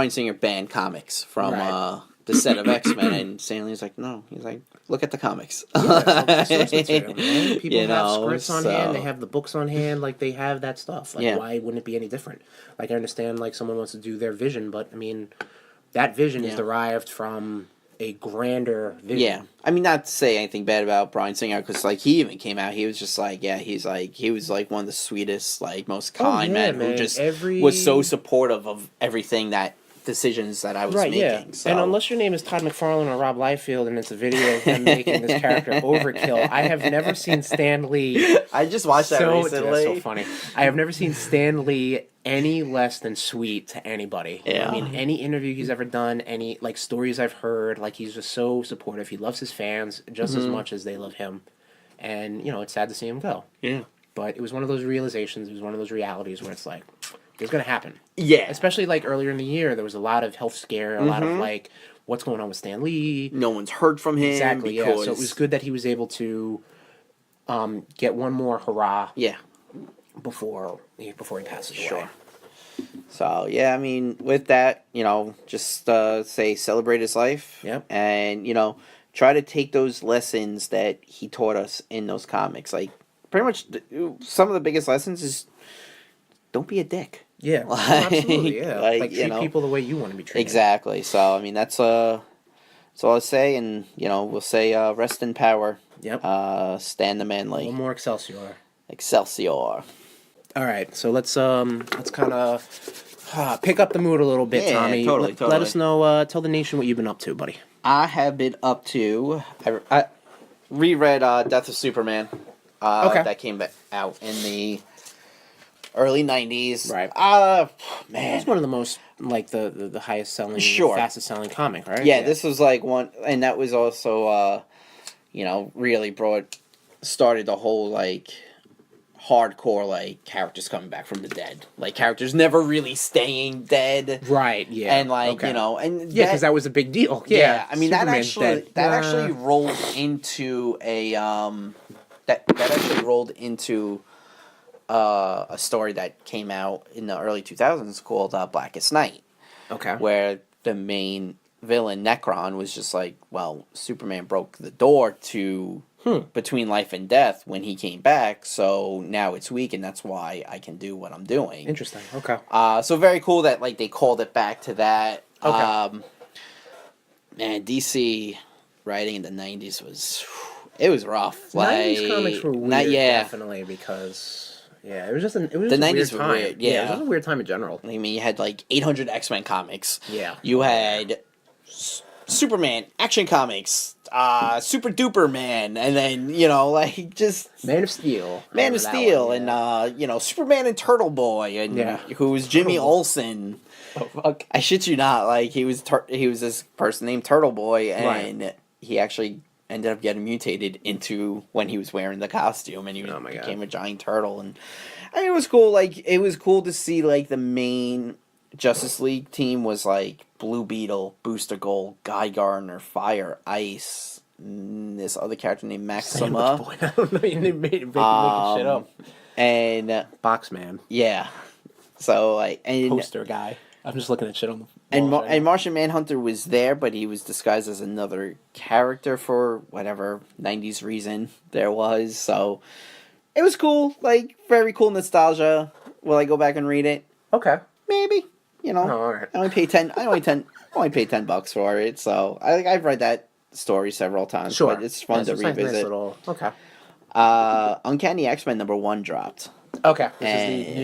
Singer banned comics from the set of X-Men, and Stan Lee's like, no, he's like, look at the comics. Yeah, people have scripts on hand, they have the books on hand, like they have that stuff. Like, why wouldn't it be any different? Like, I understand like someone wants to do their vision, but I mean, that vision is derived from a grander vision. Yeah, I mean, not to say anything bad about Bryan Singer, because like he even came out, he was just like, he was like one of the sweetest, like most kind men who just was so supportive of everything decisions that I was making. Yeah. So. And unless your name is Todd McFarlane or Rob Liefeld and it's a video of them making this character overkill, I have never seen Stan Lee. I just watched that recently. That's so funny. I have never seen Stan Lee any less than sweet to anybody. Yeah. I mean, any interview he's ever done, any like stories I've heard, like he's just so supportive. He loves his fans just as much as they love him. And, it's sad to see him go. Yeah. but it was one of those realizations. It was one of those realities where it's like, it's gonna happen. Yeah. Especially like earlier in the year, there was a lot of health scare, a lot of like, what's going on with Stan Lee? No one's heard from him. Exactly. Because... Yeah. So it was good that he was able to get one more hurrah. Yeah. Before he passes away. Sure. So yeah, I mean, with that, just say celebrate his life. Yep. And try to take those lessons that he taught us in those comics. Like pretty much, some of the biggest lessons is don't be a dick. Yeah. Absolutely. Yeah. Like treat people the way you want to be treated. Exactly. So I mean, that's all I say, and we'll say rest in power. Yep. Stan the Manly. One more Excelsior. Excelsior. All right, so let's kind of pick up the mood a little bit, Tommy. Totally. Let us know. Tell the nation what you've been up to, buddy. I have been up to. I reread Death of Superman. Okay. That came out in the early '90s. Right. Man, it's one of the most like the highest selling, fastest selling comic, right? Yeah, this was like one, and that was also really started the whole like hardcore like characters coming back from the dead, like characters never really staying dead, right? Yeah, and like and because that was a big deal. Yeah, I mean Superman's that actually rolled into a that actually rolled into a story that came out in the early 2000s called Blackest Night. Okay, where the main villain Necron was just like, well, Superman broke the door to between life and death when he came back, so now it's weak, and that's why I can do what I'm doing. Interesting. Okay. So very cool that like they called it back to that. Okay. Man, DC writing in the '90s was rough. Like 90s comics were weird, definitely, because it was just the '90s were weird. Yeah, it was just a weird time in general. I mean, you had like 800 X-Men comics. Yeah. You had Superman action comics, Super Duper Man, and then like just Man of Steel, and Superman and Turtle Boy, and who was Jimmy Olsen. Oh, fuck. I shit you not, like he was this person named Turtle Boy, and he actually ended up getting mutated into when he was wearing the costume, and he became a giant turtle, and it was cool. Like it was cool to see like the main Justice League team was like Blue Beetle, Booster Gold, Guy Gardner, Fire, Ice, this other character named Maxima. Boy, I don't know. You making shit up. And Boxman. Yeah. So like and poster guy. I'm just looking at shit on the and Martian Manhunter was there, but he was disguised as another character for whatever '90s reason there was. So it was cool, like very cool nostalgia. Will I go back and read it? Okay, maybe. Oh, all right. I only paid $10 for it, so I've read that story several times. Sure, but it's fun to revisit. Nice little, okay. Uncanny X-Men #1 dropped. Okay, this is the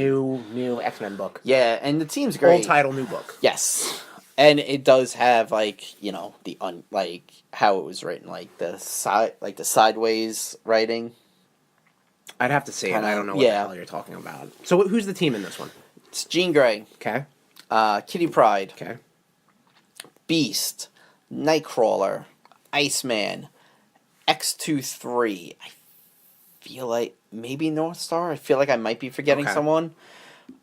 new X-Men book. Yeah, and the team's great. Old title, new book. Yes, and it does have like like how it was written, like the sideways writing. I'd have to see it. I don't know what the hell you're talking about. So who's the team in this one? It's Jean Grey. Okay. Kitty Pryde. Okay. Beast, Nightcrawler, Iceman, X-23. I feel like maybe North Star. I feel like I might be forgetting someone.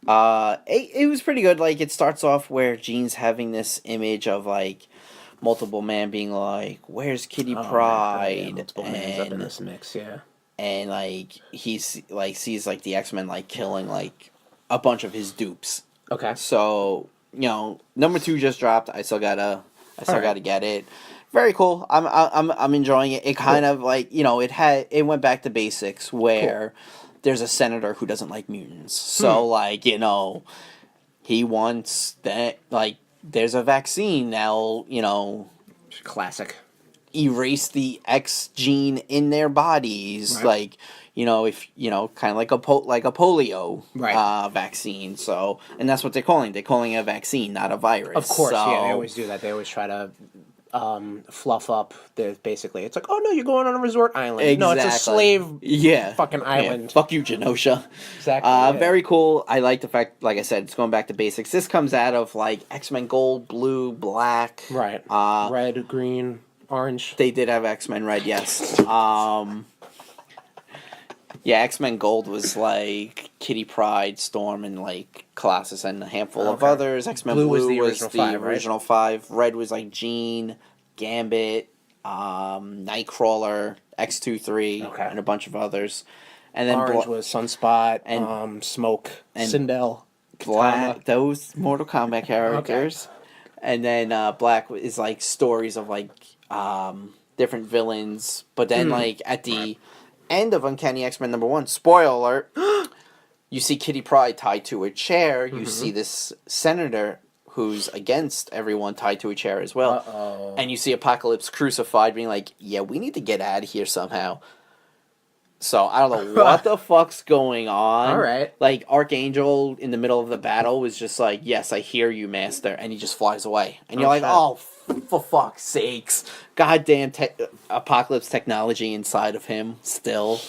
It was pretty good. Like it starts off where Jean's having this image of like multiple man being like, "Where's Kitty Pryde?" Multiple man's up in this mix, yeah. And like he's like sees like the X-Men like killing like a bunch of his dupes. Okay. So #2 just dropped. I still gotta get it. Very cool. I'm enjoying it. It kind of like it went back to basics where there's a senator who doesn't like mutants. So like he wants that like there's a vaccine now. Classic. Erase the X gene in their bodies, like if kind of like a polio vaccine. So, and that's what they're calling. They're calling it a vaccine, not a virus. Of course, yeah, they always do that. They always try to fluff up. Basically, it's like, oh no, you're going on a resort island. Exactly. No, it's a slave. Fucking island. Yeah. Fuck you, Genosha. Exactly. Very cool. I like the fact, like I said, it's going back to basics. This comes out of like X-Men Gold, Blue, Black, right? Red, green, orange. They did have X-Men Red, yes. Yeah, X-Men Gold was like Kitty Pryde, Storm, and like Colossus, and a handful of Okay. others. X-Men Blue was the right? original five. Red was like Jean, Gambit, Nightcrawler, X-23, Okay. and a bunch of others. And then Orange was Sunspot, and Smoke, and Sindel, Black, Katana. those Mortal Kombat characters. And then Black is like stories of like different villains. But then like at the end of Uncanny X-Men #1, spoiler alert, you see Kitty Pryde tied to a chair. You see this senator who's against everyone tied to a chair as well. Uh-oh. And you see Apocalypse crucified being like, yeah, we need to get out of here somehow. So I don't know what the fuck's going on. All right. Like Archangel in the middle of the battle was just like, "Yes, I hear you, Master," and he just flies away. And you're like, shit. "Oh, for fuck's sakes! Goddamn Apocalypse technology inside of him still."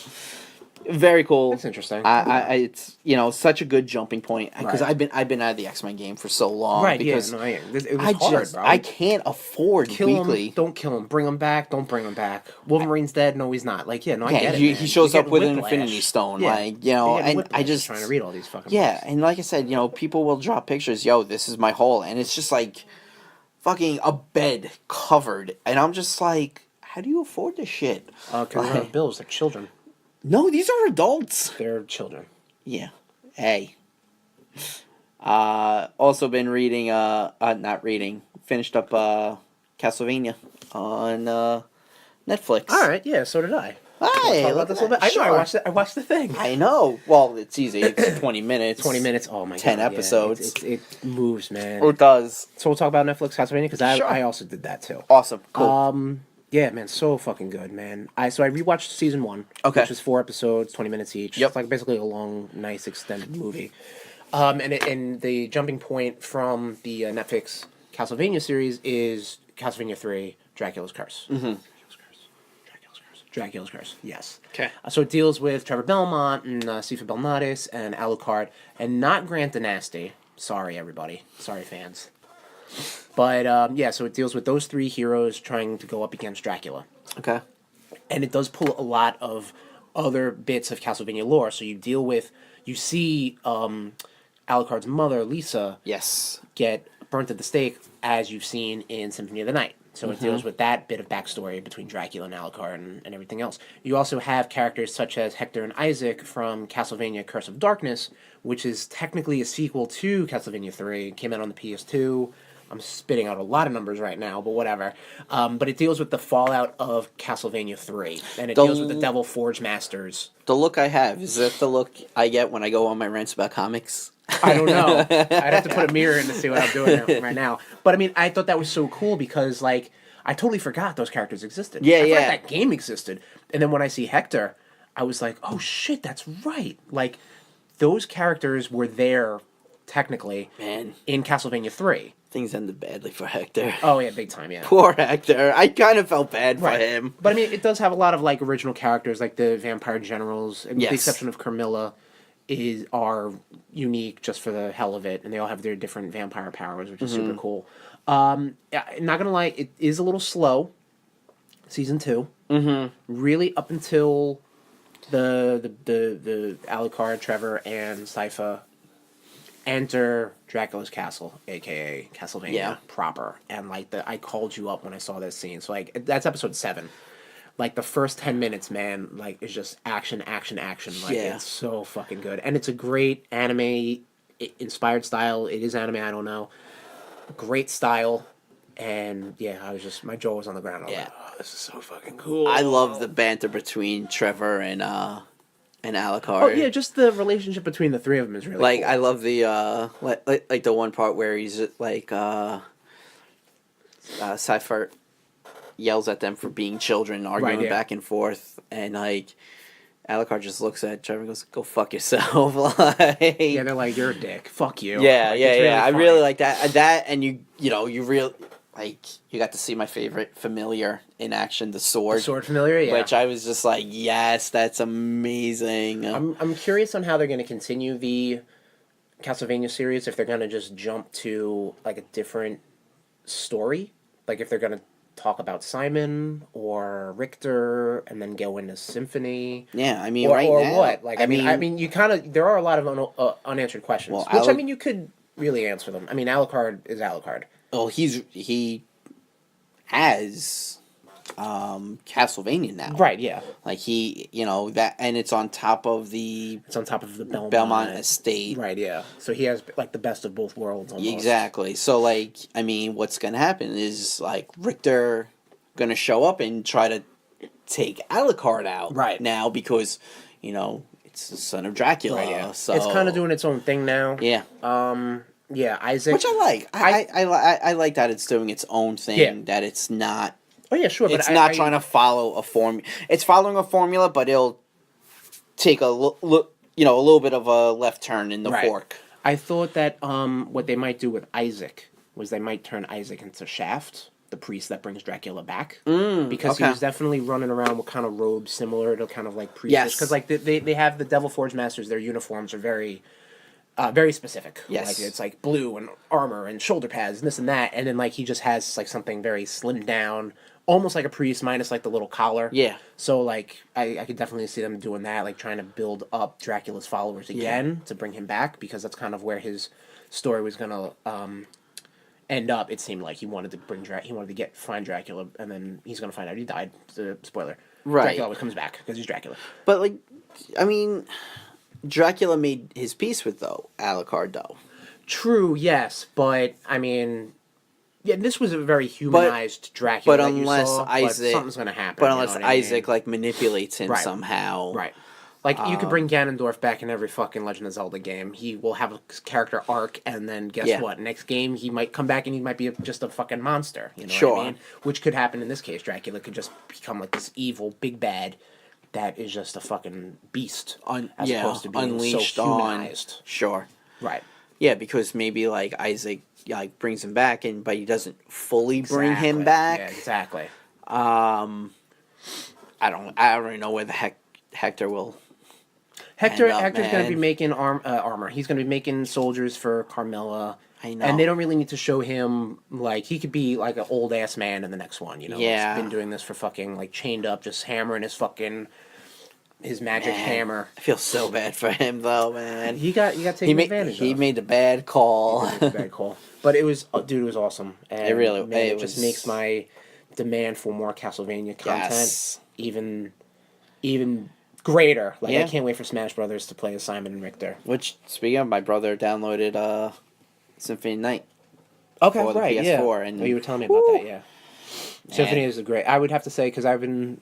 Very cool. That's interesting. It's such a good jumping point because Right. I've been out of the X-Men game for so long. Right, Because yeah, no, it was hard, bro. I can't afford Kill weekly. him, don't kill him. Bring him back, don't bring him back. Wolverine's dead, no, he's not. Like, yeah, no, I Yeah, get it, he man. shows You're up with an getting Infinity whiplash. Stone, Yeah. like You're and getting I whiplash just trying to read all these fucking yeah, books. and like I said, people will drop pictures. Yo, this is my hole, and it's just like fucking a bed covered, and I'm just like, how do you afford this shit? Because they don't have bills, they're children. No, these are adults. They're children. Yeah. Hey. Also been reading. Not reading. Finished up Castlevania on Netflix. All right, yeah, so did I. Hey, Talk look about this at a little bit. that. I know, Sure. I watched the thing. I know. Well, it's easy. It's 20 minutes. 20 minutes, oh my god. 10 yeah, episodes. it moves, man. It does. So we'll talk about Netflix Castlevania, because Sure. I also did that too. Awesome. Cool. Yeah, man, so fucking good, man. I rewatched season 1, Okay. which was 4 episodes, 20 minutes each. Yep. It's like basically a long, nice, extended movie. And the jumping point from the Netflix Castlevania series is Castlevania 3, Dracula's Curse. Mm-hmm. Dracula's Curse, yes. Okay. So it deals with Trevor Belmont and Sifa Belnadis and Alucard, and not Grant Dynasty. Sorry, everybody. Sorry, fans. But, so it deals with those 3 heroes trying to go up against Dracula. Okay. And it does pull a lot of other bits of Castlevania lore. So you see Alucard's mother, Lisa, Yes. get burnt at the stake, as you've seen in Symphony of the Night. So it deals with that bit of backstory between Dracula and Alucard and everything else. You also have characters such as Hector and Isaac from Castlevania Curse of Darkness, which is technically a sequel to Castlevania 3. It came out on the PS2. I'm spitting out a lot of numbers right now, but whatever. But it deals with the fallout of Castlevania 3. And it deals with the Devil Forge Masters. The look I have, is that the look I get when I go on my rants about comics? I don't know. I'd have to put a mirror in to see what I'm doing right now. But I mean, I thought that was so cool because, like, I totally forgot those characters existed. Yeah, I forgot yeah. that game existed. And then when I see Hector, I was like, oh shit, that's right. Like, those characters were there, technically, Man. in Castlevania 3. Things ended badly for Hector. Oh, yeah, big time, yeah. Poor Hector. I kind of felt bad for him. But I mean, it does have a lot of, like, original characters, like the vampire generals, and with Yes. the exception of Carmilla, are unique just for the hell of it, and they all have their different vampire powers, which is super cool. Yeah, not gonna lie, it is a little slow. Season 2, really up until the Alucard, Trevor, and Sypha enter Dracula's castle, aka Castlevania proper, and like I called you up when I saw this scene. So like that's episode 7. Like the first 10 minutes, man, like it's just action, action, action. Like it's so fucking good, and it's a great anime inspired style. It is anime, I don't know. Great style, and yeah, I was just my jaw was on the ground. I was like, oh, this is so fucking cool. I love the banter between Trevor and Alucard. Oh yeah, just the relationship between the 3 of them is really Like cool. I love the like the one part where he's like Cypher yells at them for being children, arguing back and forth, and like Alucard just looks at Trevor and goes, "Go fuck yourself." Like, yeah, they're like, "You're a dick. Fuck you." yeah, Like, yeah, it's yeah. I funny. really like that. That and you real like you got to see my favorite familiar in action, the sword. The sword familiar, yeah. Which I was just like, yes, that's amazing. I'm curious on how they're going to continue the Castlevania series. If they're going to just jump to like a different story, like if they're going to talk about Simon or Richter and then go into Symphony. Yeah, I mean, Or, right or now, what? Like, I mean, you kind of, there are a lot of unanswered questions, Well, which I mean, you could really answer them. I mean, Alucard is Alucard. well, he has Castlevania now. Right, yeah. Like that, and it's on top of the It's on top of the Belmont estate. Right, yeah. So he has, like, the best of both worlds almost. Exactly. So, like, I mean, what's gonna happen is, like, Richter gonna show up and try to take Alucard out Right. now because, it's the son of Dracula. Right, yeah. So It's kind of doing its own thing now. Yeah. Yeah, Isaac. Which I like. I like that it's doing its own thing. Yeah. That it's not. Oh, yeah, sure. It's not trying to follow a formula. It's following a formula, but it'll take a little bit of a left turn in the fork. I thought that what they might do with Isaac was they might turn Isaac into Shaft, the priest that brings Dracula back, because he was definitely running around with kind of robes similar to kind of like priests. Yes. Because like they have the Devil Forge Masters, their uniforms are very very specific. Yes. Like it's like blue and armor and shoulder pads and this and that, and then like he just has like something very slimmed down, almost like a priest minus like the little collar. Yeah. So like I could definitely see them doing that, like trying to build up Dracula's followers again to bring him back, because that's kind of where his story was gonna end up. It seemed like he wanted to find Dracula, and then he's gonna find out he died. Spoiler. Right. Dracula always comes back because he's Dracula. But like, I mean, Dracula made his peace with Alucard though. True, yes, but I mean, yeah, this was a very humanized Dracula. But that unless you saw, Isaac, something's gonna happen. But unless you know what I mean? Isaac like manipulates him Right. somehow, Right. Like, you could bring Ganondorf back in every fucking Legend of Zelda game. He will have a character arc, and then guess what? Next game, he might come back and he might be just a fucking monster. You know what I mean? Which could happen in this case. Dracula could just become like this evil big bad that is just a fucking beast, as opposed to being unleashed so humanized. Sure. Right. Yeah, because maybe like Isaac brings him back, but he doesn't fully bring him back. Yeah, exactly. I don't really know where the heck Hector's going to be making armor. He's going to be making soldiers for Carmilla. I know. And they don't really need to show him, like, he could be like an old ass man in the next one, you know? Yeah. He's been doing this for fucking, like, chained up, just hammering his magic hammer. I feel so bad for him though, man. You got taken advantage of. He made the bad call. Very cool. But it was awesome. And It really man, it was. just makes my demand for more Castlevania content even greater. Like, I can't wait for Smash Brothers to play as Simon and Richter. Which, speaking of, my brother downloaded Symphony Night. Okay, for the right, PS4, yeah. and You were telling me about that, yeah. Symphony is a great. I would have to say, because I might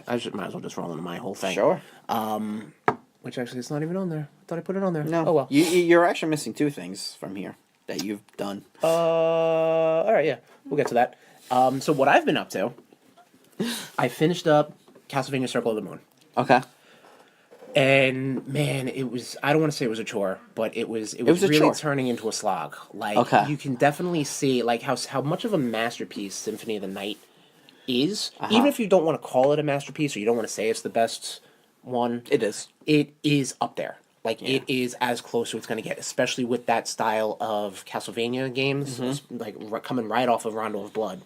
as well just roll into my whole thing. Sure. Which actually, it's not even on there. I thought I put it on there. No. Oh well. You're actually missing two things from here that you've done. All right, yeah, we'll get to that. So what I've been up to, I finished up Castlevania Circle of the Moon. Okay. And man, it was, I don't want to say it was a chore, but it was really chore. turning into a slog. Like, you can definitely see like how much of a masterpiece Symphony of the Night is. Even if you don't want to call it a masterpiece, or you don't want to say it's the best one, It is. it is up there. Like, it is as close as it's going to get, especially with that style of Castlevania games, like coming right off of Rondo of Blood.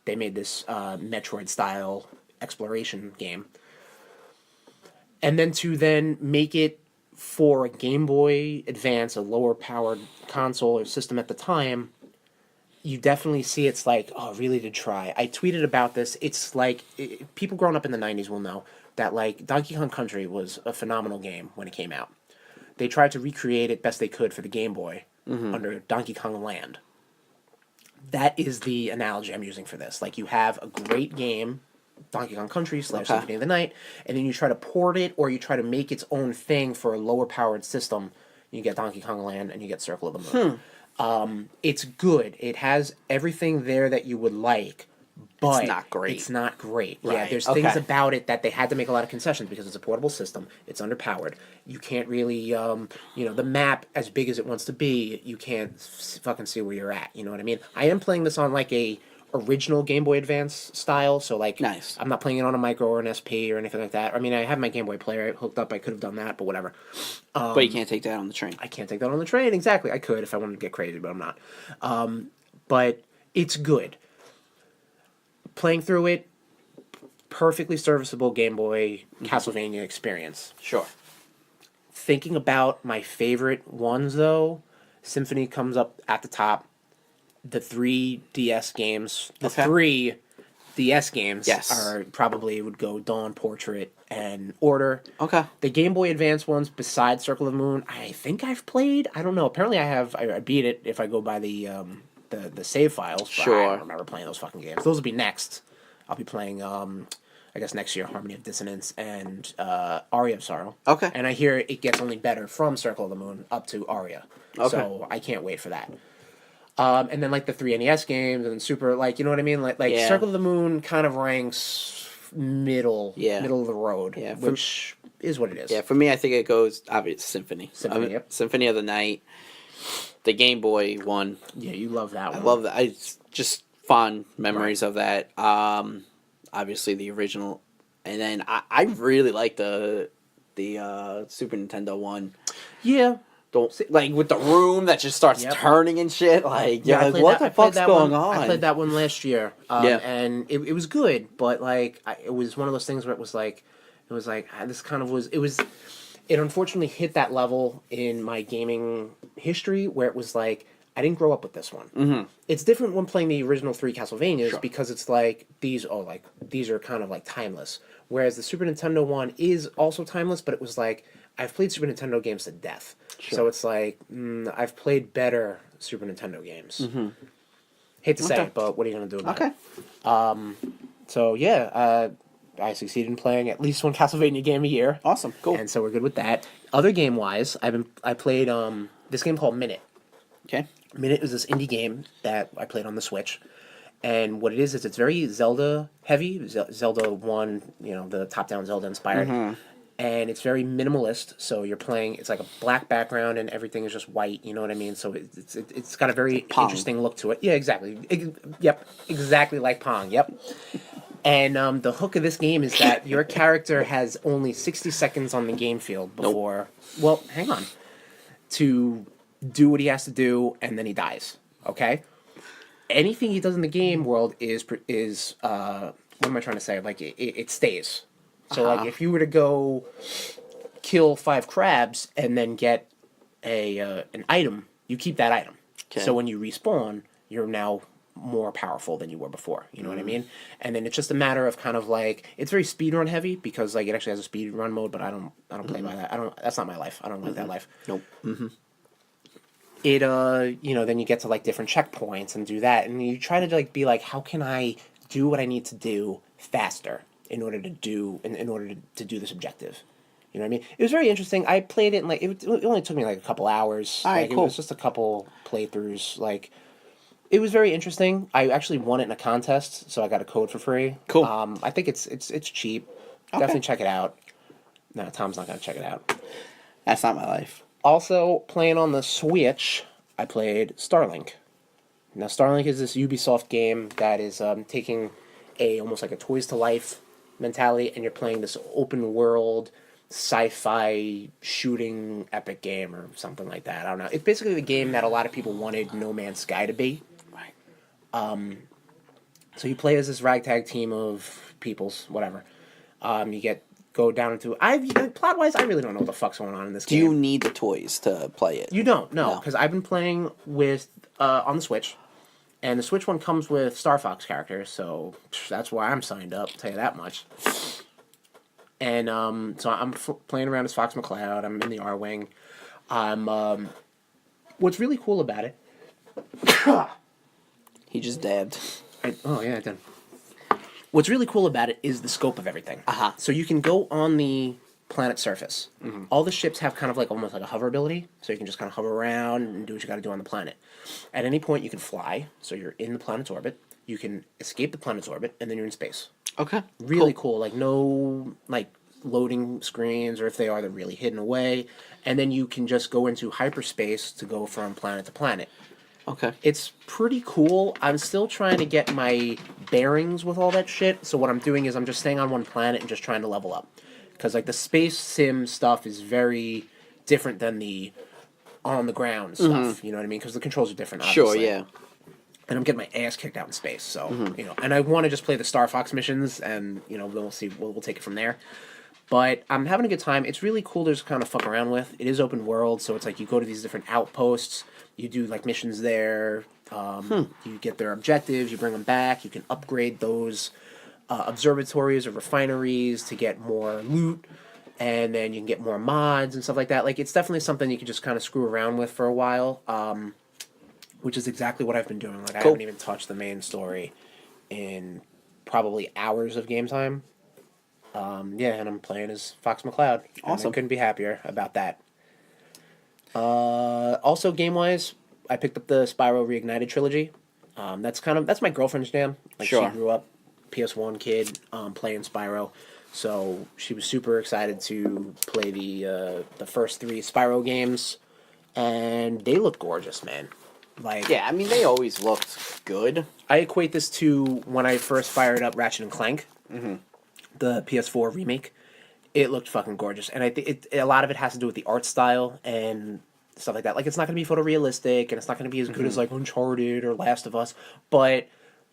They made this Metroid-style exploration game. And then to make it for a Game Boy Advance, a lower-powered console or system at the time, you definitely see it's like, oh, really did try. I tweeted about this. It's like, people growing up in the 90s will know that, like, Donkey Kong Country was a phenomenal game when it came out. They tried to recreate it best they could for the Game Boy under Donkey Kong Land. That is the analogy I'm using for this. Like, you have a great game, Donkey Kong Country / Symphony of the Night, and then you try to port it, or you try to make its own thing for a lower-powered system. You get Donkey Kong Land, and you get Circle of the Moon. It's good. It has everything there that you would like, but It's not great. It's not great. Right. Yeah, there's things about it that they had to make a lot of concessions because it's a portable system. It's underpowered. You can't really, the map, as big as it wants to be, you can't fucking see where you're at. You know what I mean? I am playing this on, like, a original Game Boy Advance style, so, like, nice. I'm not playing it on a micro or an SP or anything like that. I mean, I have my Game Boy player hooked up. I could have done that, but whatever. But you can't take that on the train. I can't take that on the train. Exactly. I could if I wanted to get crazy, but I'm not. But it's good. playing through it, perfectly serviceable Game Boy Castlevania experience. Sure. Thinking about my favorite ones, though, Symphony comes up at the top. The 3DS games, the Okay. 3DS games Yes. are probably would go Dawn, Portrait, and Order. Okay. The Game Boy Advance ones, besides Circle of the Moon, I think I've played. I don't know. Apparently, I have. I beat it if I go by the save files. But Sure. I don't remember playing those fucking games. Those will be next. I'll be playing. I guess next year, Harmony of Dissonance and Aria of Sorrow. Okay. And I hear it gets only better from Circle of the Moon up to Aria. Okay. So I can't wait for that. And then like the 3 NES games and Super, like, you know what I mean? Like Yeah. Circle of the Moon kind of ranks middle of the road, Yeah, which is what it is. Yeah, for me, I think it goes obviously Symphony. Yep. Symphony of the Night, the Game Boy one. Yeah, you love that one. I love that. I just fond memories of that. Obviously the original, and then I really like the Super Nintendo one. Yeah. Like with the room that just starts turning and shit. Like, Yeah, like what the fuck's going on? I played that one last year. Yeah. And it was good, but like it was one of those things where it was like this kind of was it unfortunately hit that level in my gaming history where it was like I didn't grow up with this one. Mm-hmm. It's different when playing the original 3 Castlevanias Sure. because it's like these are kind of like timeless. Whereas the Super Nintendo one is also timeless, but it was like I've played Super Nintendo games to death. Sure. So it's like, I've played better Super Nintendo games. Mm-hmm. Hate to say Okay. it, but what are you going to do about Okay. it? So, yeah, I succeeded in playing at least one Castlevania game a year. Awesome. Cool. And so we're good with that. Other game-wise, I played this game called Minit. Okay. Minit is this indie game that I played on the Switch. And what it is it's very Zelda-heavy. Zelda 1, the top-down Zelda-inspired. Mm-hmm. And it's very minimalist, so you're playing, it's like a black background and everything is just white, you know what I mean? So it's got a very Pong. interesting look to it. Yeah, exactly. Yep, exactly like Pong, yep. And the hook of this game is that your character has only 60 seconds on the game field before, well, hang on, to do what he has to do, and then he dies, okay? Anything he does in the game world is what am I trying to say? Like, it stays. So, like, if you were to go kill 5 crabs and then get an item, you keep that item. Okay. So when you respawn, you're now more powerful than you were before. You know what I mean? And then it's just a matter of kind of like it's very speedrun heavy because like it actually has a speedrun mode, but I don't play by that. That's not my life. I don't like that life. Nope. Mm-hmm. It then you get to like different checkpoints and do that, and you try to like be like, how can I do what I need to do faster? In order to do this objective, you know what I mean? It was very interesting. I played it and like it only took me like a couple hours. All right, like, cool. It was just a couple playthroughs. Like it was very interesting. I actually won it in a contest, so I got a code for free. Cool. I think it's cheap. Okay. Definitely check it out. No, Tom's not gonna check it out. That's not my life. Also playing on the Switch, I played Starlink. Now Starlink is this Ubisoft game that is taking almost like a Toys to Life mentality, and you're playing this open world sci-fi shooting epic game or something like that. I don't know. It's basically the game that a lot of people wanted No Man's Sky to be. Right. So you play as this ragtag team of peoples, whatever. You go down into plot wise. I really don't know what the fuck's going on in this Do game. you need the toys to play it? You don't, no, No. because I've been playing with on the Switch. And the Switch one comes with Star Fox characters, so that's why I'm signed up, I'll tell you that much. And so I'm playing around as Fox McCloud. I'm in the R-Wing. What's really cool about it... He just dabbed. Oh, yeah, I did. What's really cool about it is the scope of everything. Uh-huh. So you can go on the planet's surface. Mm-hmm. All the ships have kind of like almost like a hover ability, so you can just kind of hover around and do what you got to do on the planet. At any point, you can fly, so you're in the planet's orbit. You can escape the planet's orbit, and then you're in space. Okay. Really cool. Like no like loading screens, or if they are, they're really hidden away. And then you can just go into hyperspace to go from planet to planet. Okay. It's pretty cool. I'm still trying to get my bearings with all that shit. So what I'm doing is I'm just staying on one planet and just trying to level up. Because like the space sim stuff is very different than the on the ground stuff. You know what I mean? Because the controls are different. Obviously. Sure. Yeah. and I'm getting my ass kicked out in space. So and I want to just play the Star Fox missions, and we'll see. We'll take it from there. But I'm having a good time. It's really cool to just kind of fuck around with. It is open world, so it's like you go to these different outposts. You do like missions there. You get their objectives. You bring them back. You can upgrade those observatories or refineries to get more loot, and then you can get more mods and stuff like that. Like, it's definitely something you can just kind of screw around with for a while, which is exactly what I've been doing. Like, I haven't even touched the main story in probably hours of game time. And I'm playing as Fox McCloud. Awesome. I couldn't be happier about that. Also, game-wise, I picked up the Spyro Reignited Trilogy. That's my girlfriend's jam. Like, Sure. she grew up PS1 kid, playing Spyro. So she was super excited to play the first 3 Spyro games, and they look gorgeous, man. Like, Yeah, I mean, they always looked good. I equate this to when I first fired up Ratchet and Clank, the PS4 remake. It looked fucking gorgeous, and I think a lot of it has to do with the art style and stuff like that. Like, it's not going to be photorealistic, and it's not going to be as good as like Uncharted or Last of Us, but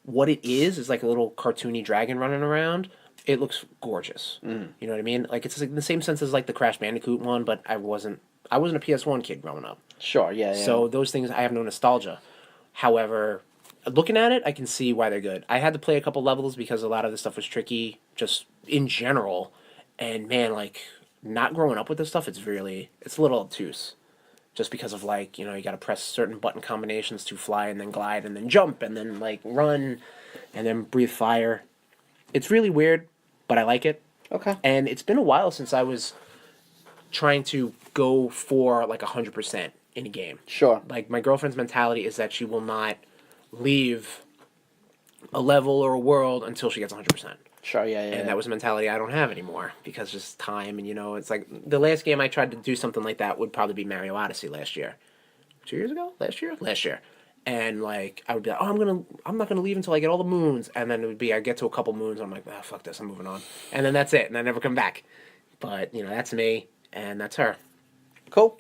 what it is like a little cartoony dragon running around. It looks gorgeous. You know what I mean? Like, it's like in the same sense as like the Crash Bandicoot one, but I wasn't a PS1 kid growing up. Sure, yeah. So those things, I have no nostalgia. However, looking at it, I can see why they're good. I had to play a couple levels because a lot of this stuff was tricky, just in general. And man, like, not growing up with this stuff, it's a little obtuse. Just because of, like, you got to press certain button combinations to fly and then glide and then jump and then, like, run and then breathe fire. It's really weird, but I like it. Okay. And it's been a while since I was trying to go for, like, 100% in a game. Sure. Like, my girlfriend's mentality is that she will not leave a level or a world until she gets 100%. Sure, And that was a mentality I don't have anymore because just time and, it's like the last game I tried to do something like that would probably be Mario Odyssey last year. 2 years ago? Last year. And, like, I would be like, I'm not gonna leave until I get all the moons. And then it would be, I get to a couple moons, and I'm like, fuck this, I'm moving on. And then that's it, and I never come back. But, that's me, and that's her. Cool.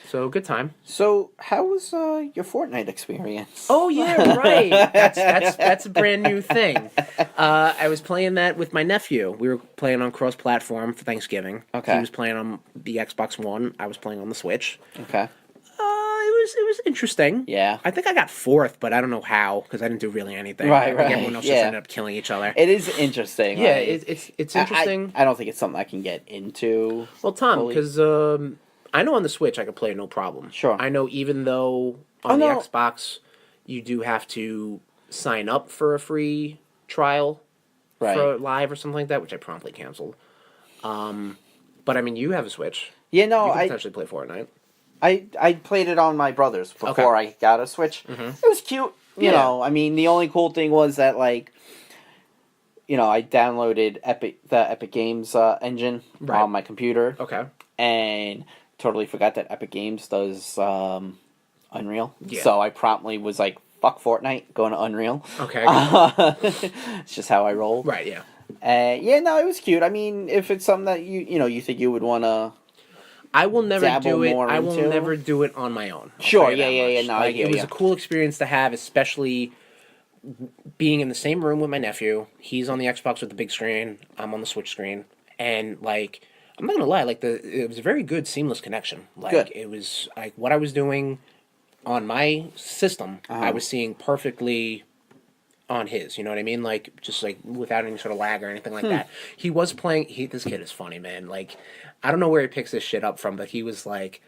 So, good time. So, how was your Fortnite experience? Oh, yeah, right. That's a brand new thing. I was playing that with my nephew. We were playing on cross-platform for Thanksgiving. Okay. He was playing on the Xbox One. I was playing on the Switch. Okay. It was interesting. Yeah. I think I got 4th, but I don't know how because I didn't do really anything. Right, I think everyone else just ended up killing each other. It is interesting. Yeah, like, it's interesting. I don't think it's something I can get into. Well, Tom, because I know on the Switch I could play no problem. Sure. I know even though on the Xbox you do have to sign up for a free trial for live or something like that, which I promptly canceled. But I mean, you have a Switch. Yeah, no, you can potentially play Fortnite. I played it on my brother's before I got a Switch. It was cute. You know, I mean, the only cool thing was that, like, I downloaded the Epic Games engine on my computer. Okay. And totally forgot that Epic Games does Unreal. Yeah. So I promptly was like, fuck Fortnite, going to Unreal. Okay. It's just how I roll. Right, yeah. No, it was cute. I mean, if it's something that you think you would want to I will never do it. more I will into. Never do it on my own. Sure, yeah. No, like, it was a cool experience to have, especially being in the same room with my nephew. He's on the Xbox with the big screen. I'm on the Switch screen, and like, I'm not gonna lie, like it was a very good seamless connection. Like Good. It was like what I was doing on my system, I was seeing perfectly on his, you know what I mean? Like, just like without any sort of lag or anything like that. He was playing, this kid is funny, man. Like, I don't know where he picks this shit up from, but he was like,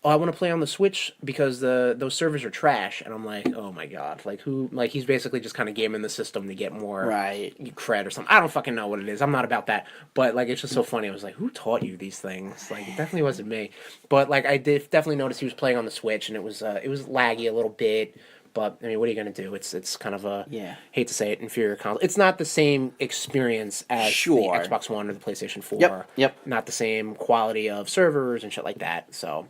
oh, I want to play on the Switch because those servers are trash. And I'm like, oh my God. Like, who, like, he's basically just kind of gaming the system to get more cred or something. I don't fucking know what it is. I'm not about that. But, like, it's just so funny. I was like, who taught you these things? Like, it definitely wasn't me. But, like, I did definitely notice he was playing on the Switch, and it was laggy a little bit. But, I mean, what are you going to do? It's kind of a, hate to say it, inferior console. It's not the same experience as the Xbox One or the PlayStation 4. Yep. Not the same quality of servers and shit like that. So,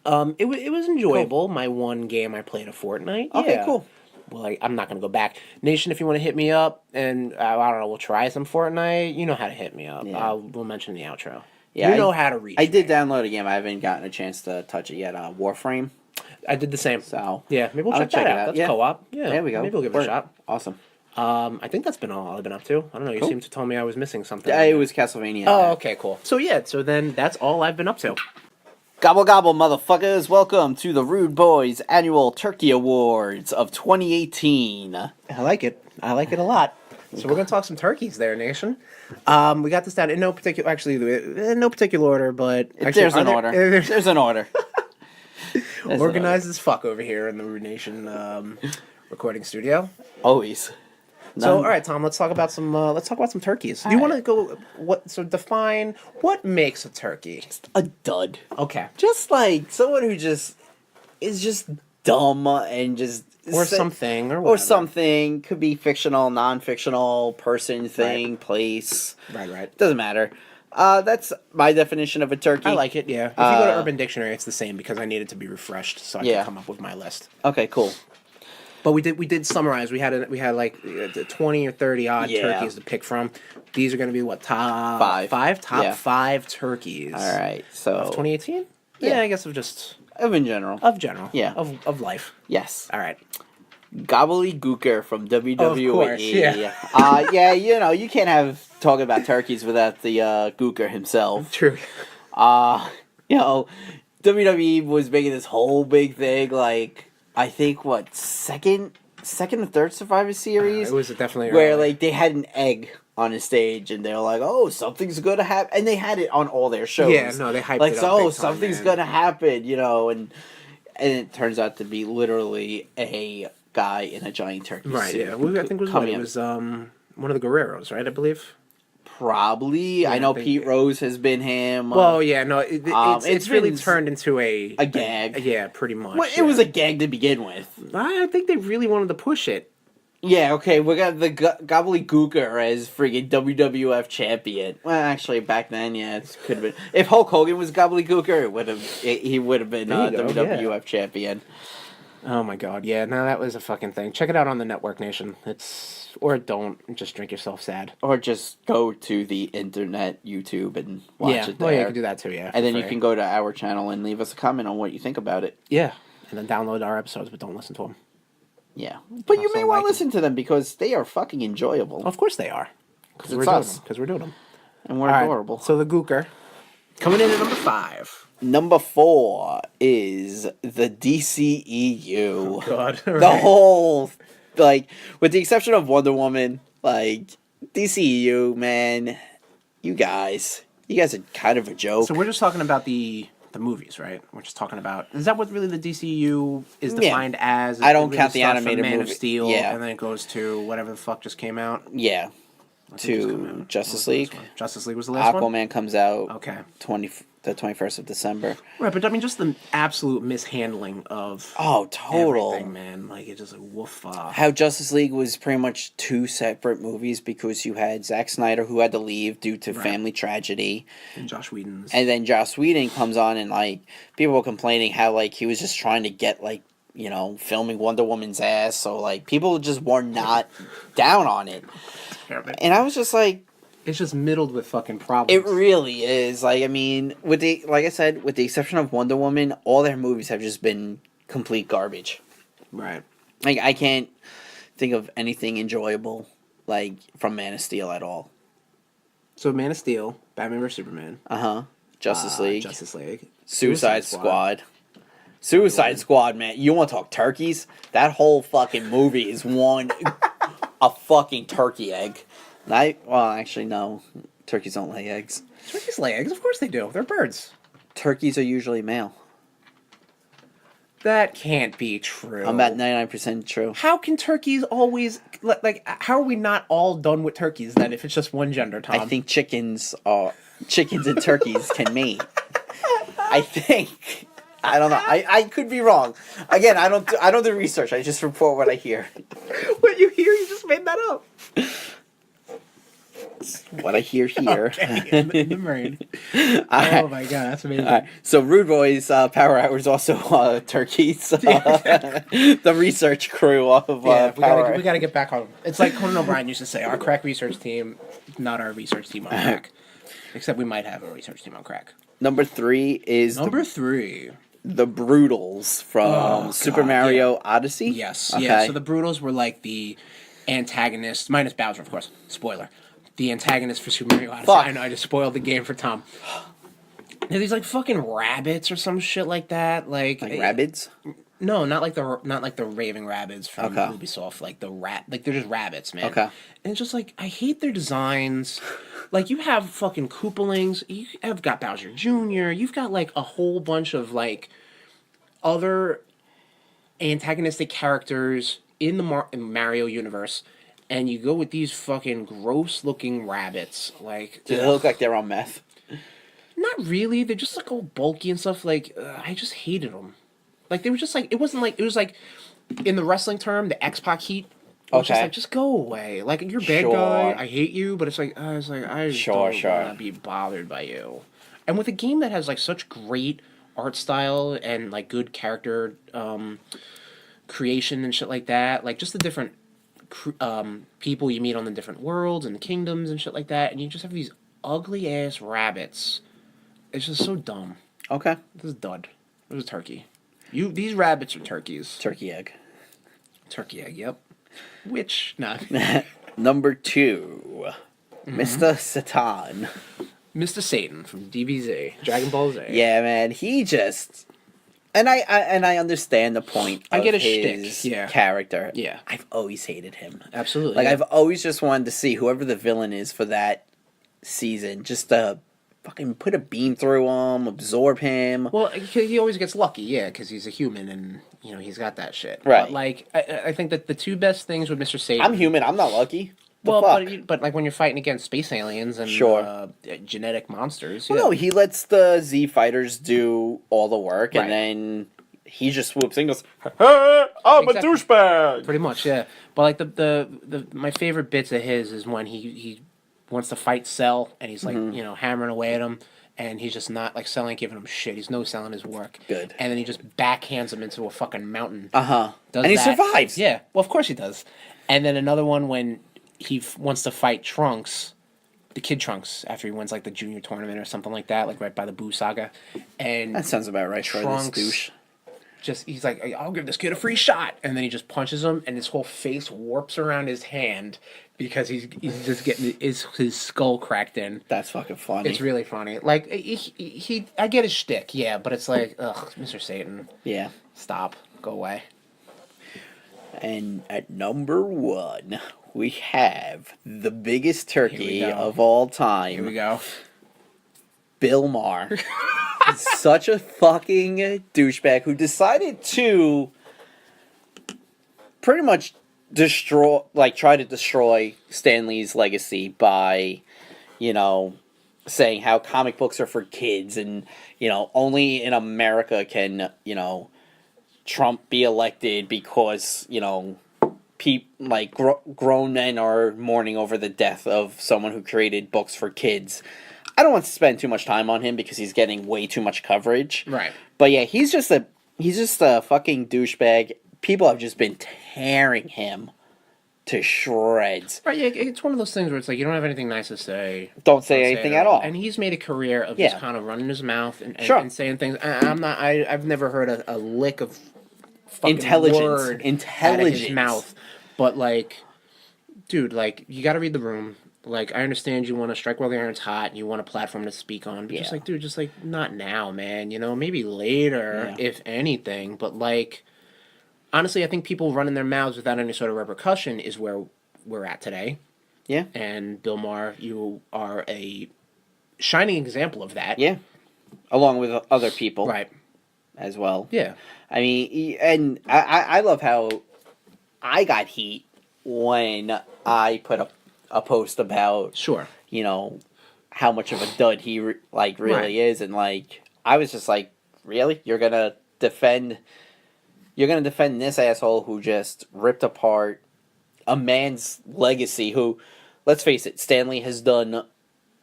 it was enjoyable. Cool. My one game I played of Fortnite. Okay, cool. Well, I'm not going to go back. Nation, if you want to hit me up, and I don't know, we'll try some Fortnite. You know how to hit me up. Yeah. We'll mention the outro. Yeah, you know how to reach me. I did download a game. I haven't gotten a chance to touch it yet. Warframe. I did the same. So Yeah, maybe we'll I'll check that out. That's Yeah. co-op. Yeah, There we go. Maybe we'll give it a Word. shot. Awesome. I think that's been all I've been up to. I don't know. You Cool. seem to tell me I was missing something. Yeah, it was Castlevania. Oh, okay, cool. So yeah, so then that's all I've been up to. Gobble gobble, motherfuckers! Welcome to the Rude Boys Annual Turkey Awards of 2018. I like it. I like it a lot. So we're gonna talk some turkeys there, nation. We got this down in no particular, in no particular order, but actually, There's an order. There's an order. Organized as fuck over here in the Rude Nation recording studio. Always. So, all right, Tom. Let's talk about some. Let's talk about some turkeys. Do you want to go? Define what makes a turkey? Just a dud. Okay. Just like someone who just is just dumb and just something or or whatever. something. Could be fictional, non-fictional, person, thing, place. Right. Doesn't matter. That's my definition of a turkey. I like it. Yeah. If you go to Urban Dictionary, it's the same because I needed to be refreshed so I could come up with my list. Okay, cool. But we did summarize. We had like 20 or 30 odd turkeys to pick from. These are going to be what, top five? Top 5 turkeys. All right. So of 2018? Yeah, I guess of just in general. Yeah. Of life. Yes. All right. Gobbledygooker from WWE. Of course, yeah, you can't talk about turkeys without the Gooker himself. True. WWE was making this whole big thing, like, I think, second or third Survivor Series? It was definitely where, early. like, they had an egg on a stage, and they're like, oh, something's gonna happen. And they had it on all their shows. Yeah, no, they hyped like, it up so, big time, something's man. gonna happen, and it turns out to be literally a guy in a giant turkey Right, suit. yeah. I think it was one of the Guerreros, right, I believe? Probably. Yeah, I know I think- Pete Rose has been him. Well, yeah, no, it's really been turned into a gag. Yeah, pretty much. Well, it was a gag to begin with. I think they really wanted to push it. Yeah, okay, we got the Gobbledygooker as friggin' WWF champion. Well, actually, back then, yeah, it could have been. If Hulk Hogan was Gobbledygooker, he would have been There you go, WWF champion. Oh my god, yeah, no, that was a fucking thing. Check it out on the Network Nation. Or don't, just drink yourself sad. Or just go to the internet, YouTube, and watch it there. Well, yeah, you can do that too, yeah. And then you can go to our channel and leave us a comment on what you think about it. Yeah, and then download our episodes, but don't listen to them. Yeah. But you Also may want like to listen to them because they are fucking enjoyable. Of course they are. Because it's us. Because we're doing them. And we're All right, adorable. so the Gooker, coming in at number 5. Number 4 is the DCEU. Oh, God. The whole, like, with the exception of Wonder Woman, like, DCEU, man, you guys are kind of a joke. So we're just talking about the movies, right? We're just talking about... Is that what really the DCU is defined as? I don't It count the starts from animated Man movie. of Steel, Yeah. and then it goes to whatever the fuck just came out. Yeah. What did just come To out? Justice What was the League. last one? Justice League was the last one? Aquaman comes out Okay. the 21st of December. Right, but I mean, just the absolute mishandling of Total. everything, man. Like, it's just like, woof. How Justice League was pretty much 2 separate movies because you had Zack Snyder who had to leave due to family tragedy. And Josh Whedon's. And then Joss Whedon comes on and, like, people were complaining how, like, he was just trying to get, like, filming Wonder Woman's ass. So, like, people just were not down on it. And I was just like... It's just middled with fucking problems. It really is. Like, I mean, like I said, with the exception of Wonder Woman, all their movies have just been complete garbage. Right. Like, I can't think of anything enjoyable, like, from Man of Steel at all. So, Man of Steel, Batman vs. Superman. Justice League. Justice League. Suicide Squad. Suicide Squad, man. You want to talk turkeys? That whole fucking movie is a fucking turkey egg. Actually, no. Turkeys don't lay eggs. Turkeys lay eggs? Of course they do. They're birds. Turkeys are usually male. That can't be true. I'm about 99% true. How can turkeys always... Like, how are we not all done with turkeys, then, if it's just one gender, Tom? I think chickens and turkeys can mate. I think. I don't know. I could be wrong. Again, I don't do research. I just report what I hear. What you hear, you just made that up. What I hear here. Okay, in the brain. Right. Oh my god, that's amazing. All right. So Rude Boys Power Hour is also turkeys. The research crew of Yeah, Power we gotta get back on. It's like Conan O'Brien used to say, our crack research team, not our research team on crack. Except we might have a research team on crack. Number 3 is Number 3 the Brutals from Super Mario Odyssey? Yes. Okay. Yeah. So the Brutals were like the antagonist, minus Bowser, of course. Spoiler. The antagonist for Super Mario Odyssey. Fuck. I know, I just spoiled the game for Tom. They're these like fucking rabbits or some shit like that. Like Rabbids? No, not like the raving rabbits from Okay. Ubisoft. Like they're just rabbits, man. Okay. And it's just like I hate their designs. Like you have fucking Koopalings. You have got Bowser Jr. You've got like a whole bunch of like other antagonistic characters in the Mario universe, and you go with these fucking gross looking rabbits. Like Do they look like they're on meth? not really. They're just like all bulky and stuff. Like I just hated them. Like they were just like it wasn't like it was like in the wrestling term the X-Pac heat. It was just like just go away. Like you're a bad guy. I hate you. But it's like I just don't want to be bothered by you. And with a game that has like such great art style and like good character creation and shit like that, like just the different people you meet on the different worlds and the kingdoms and shit like that, and you just have these ugly ass rabbits. It's just so dumb. Okay. This is dud. This is turkey. These rabbits are turkeys. Turkey egg. Turkey egg, yep. Which, nah. Number 2. Mr. Satan. Mr. Satan from DBZ, Dragon Ball Z. Yeah, man, he just... And I understand the point of I get a his shtick, character. Yeah. I've always hated him. Absolutely. Like, yeah. I've always just wanted to see whoever the villain is for that season, just to fucking put a beam through him, absorb him. Well, he always gets lucky, yeah, because he's a human and, you know, he's got that shit. Right. But, like, I think that the two best things with Mr. Satan... I'm human, I'm not lucky. Well, but like when you're fighting against space aliens and genetic monsters... Well, no, he lets the Z fighters do all the work, and then he just swoops in and goes, "Hey, I'm a douchebag!" Pretty much, yeah. But like the my favorite bits of his is when he wants to fight Cell, and he's like, you know, hammering away at him, and he's just not like Cell ain't giving him shit. He's no selling his work. Good. And then he just backhands him into a fucking mountain. And he survives. Yeah. Well, of course he does. And then another one when he wants to fight Trunks, the kid Trunks, after he wins like the junior tournament or something like that, like right by the Boo Saga. And that sounds about right for this douche. He's like, I'll give this kid a free shot, and then he just punches him, and his whole face warps around his hand because he's just getting his skull cracked in. That's fucking funny. It's really funny. Like he I get his shtick, yeah, but it's like, ugh, Mr. Satan. Yeah. Stop. Go away. And at number 1, we have the biggest turkey of all time. Here we go. Bill Maher. Such a fucking douchebag who decided to pretty much try to destroy Stan Lee's legacy by, you know, saying how comic books are for kids and, you know, only in America can, you know, Trump be elected because, you know, grown men are mourning over the death of someone who created books for kids. I don't want to spend too much time on him because he's getting way too much coverage. Right. But yeah, he's just a fucking douchebag. People have just been tearing him to shreds. Right, yeah, it's one of those things where it's like you don't have anything nice to say. Don't say anything at all. And he's made a career of just kind of running his mouth and saying things. I've never heard a lick of fucking word out of his mouth. But like, dude, like you got to read the room. Like, I understand you want to strike while the iron's hot and you want a platform to speak on. But just like, dude, just like, not now, man. You know, maybe later, if anything. But like, honestly, I think people running their mouths without any sort of repercussion is where we're at today. Yeah. And Bill Maher, you are a shining example of that. Yeah. Along with other people. Right. As well. Yeah. I mean, and I love how I got heat when I put a post about, you know, how much of a dud he really is, and like I was just like, really, you're gonna defend this asshole who just ripped apart a man's legacy? Who, let's face it, Stanley has done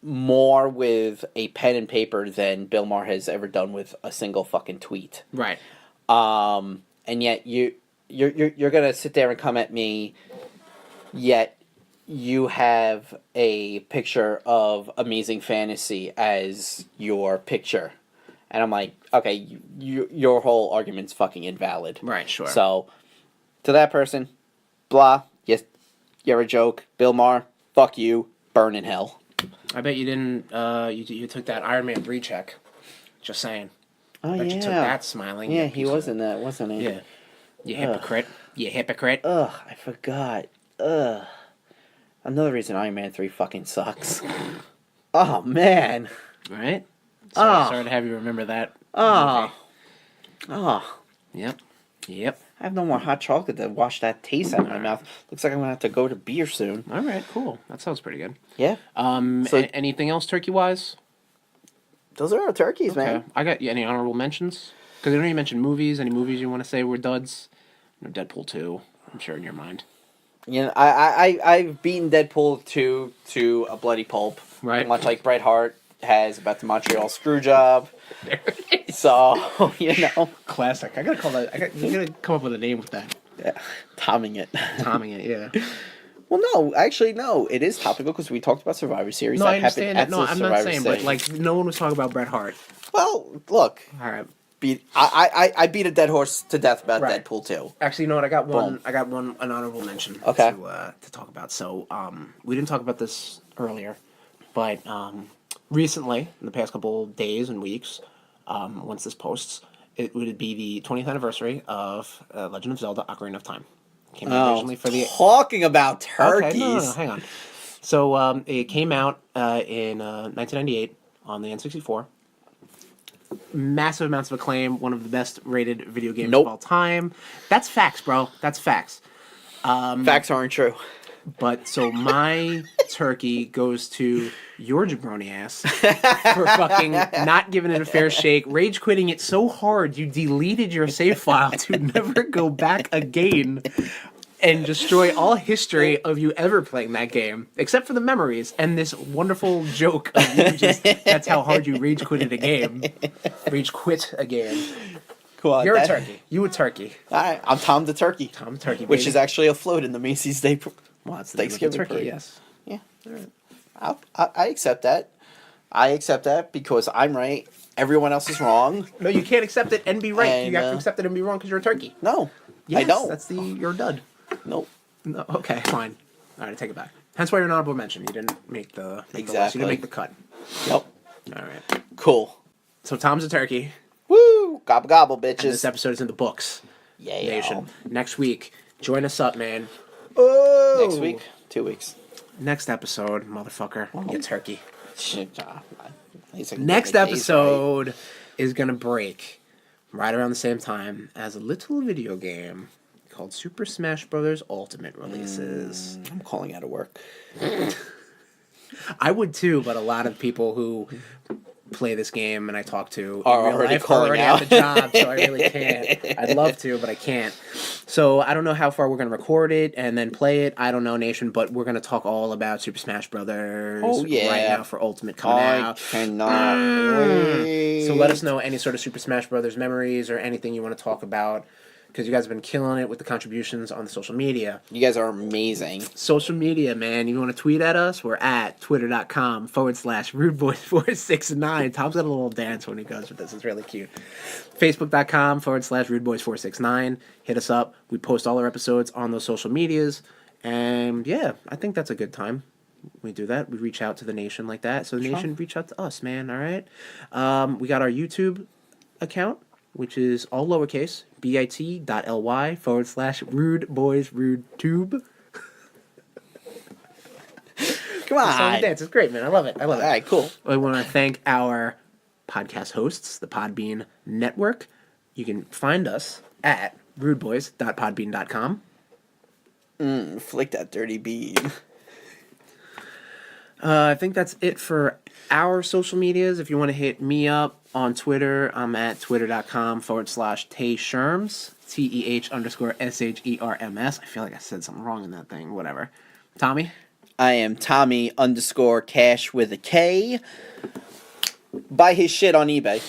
more with a pen and paper than Bill Maher has ever done with a single fucking tweet. Right. And yet you're gonna sit there and come at me, yet you have a picture of Amazing Fantasy as your picture. And I'm like, okay, your whole argument's fucking invalid. Right, sure. So, to that person, blah, yes, you're a joke. Bill Maher, fuck you, burn in hell. I bet you didn't, you took that Iron Man 3 check. Just saying. Oh, I bet yeah. you took that smiling. Yeah, he was in that, wasn't he? Yeah. You hypocrite. You hypocrite. Ugh, I forgot. Ugh. Another reason Iron Man 3 fucking sucks. Oh, man. Right? Oh. Sorry to have you remember that. Oh. movie. Oh. Yep. I have no more hot chocolate to wash that taste out of my mouth. Looks like I'm going to have to go to beer soon. All right, cool. That sounds pretty good. Yeah. So, Anything else turkey-wise? those are our turkeys, Okay. man. I got any honorable mentions? Because I know you mentioned movies. Any movies you want to say were duds? Deadpool 2, I'm sure in your mind. You know, I've beaten Deadpool 2 to a bloody pulp. Right. Much like Bret Hart has about the Montreal Screwjob. So, you know. Classic. I gotta call that. You gotta come up with a name with that. Yeah. Tomming it. Tomming it, yeah. Well, no. Actually, no. It is topical because we talked about Survivor Series. No, that I understand happened that. No, at the I'm not Survivor saying, thing. but like, no one was talking about Bret Hart. Well, look. All right. I beat a dead horse to death about Right. Deadpool 2. Actually, you know what? I got one. Boom. I got one. An honorable mention. Okay. To talk about. So, we didn't talk about this earlier, but recently, in the past couple days and weeks, once this posts, it would be the 20th anniversary of Legend of Zelda: Ocarina of Time. Came out originally for the. Talking about turkeys. Okay, no, hang on. So, it came out in 1998 on the N64. Massive amounts of acclaim, one of the best rated video games Nope. of all time. That's facts, bro. That's facts. Facts aren't true. But so my turkey goes to your jabroni ass for fucking not giving it a fair shake, rage quitting it so hard you deleted your save file to never go back again and destroy all history of you ever playing that game, except for the memories and this wonderful joke of you just, that's how hard you rage quitted a game. Rage quit a game. Cool. You're a turkey. You a turkey. All right, I'm Tom the Turkey. Tom the Turkey, Which baby. is actually afloat in the Macy's Day. Well, it's the Thanksgiving turkey, parade. yes. Yeah. I accept that. I accept that because I'm right. Everyone else is wrong. No, you can't accept it and be right. And, you have to accept it and be wrong because you're a turkey. No, Yes, I don't. That's you're a dud. Nope. No, okay, fine. All right, I take it back. Hence why you're an honorable mention. You didn't make the list. You Exactly. didn't make the cut. Nope. All right. Cool. So Tom's a turkey. Woo! Gobble gobble, And this bitches. episode is in the books. Yeah. Nation. Next week, join us up, man. Oh. Next week. 2 weeks. Next episode, motherfucker. You turkey. Shit. Next episode is gonna break right around the same time as a little video game called Super Smash Bros. Ultimate releases. I'm calling out of work. I would too, but a lot of people who play this game and I talk to Are in real already life calling already out. have the job, so I really can't. I'd love to, but I can't. So I don't know how far we're going to record it and then play it. I don't know, Nation, but we're going to talk all about Super Smash Brothers Oh, yeah. right now for Ultimate coming I out. cannot wait. So let us know any sort of Super Smash Brothers memories or anything you want to talk about, because you guys have been killing it with the contributions on the social media. You guys are amazing. Social media, man. You want to tweet at us? We're at twitter.com/rudeboys469. Tom's got a little dance when he goes with this. It's really cute. Facebook.com/rudeboys469. Hit us up. We post all our episodes on those social medias. And yeah, I think that's a good time. We do that. We reach out to the nation like that. So the nation reach out to us, man. All right. We got our YouTube account, which is all lowercase, bit.ly/rudeboysrudetube. Come on. Song and dance. It's great, man. I love it. All right, cool. I want to thank our podcast hosts, the Podbean Network. You can find us at rudeboys.podbean.com. Flick that dirty bead. I think that's it for our social medias. If you want to hit me up on Twitter, I'm at twitter.com/TaySherms. TEH_SHERMS. I feel like I said something wrong in that thing. Whatever. Tommy? I am Tommy_Cash with a K. Buy his shit on eBay.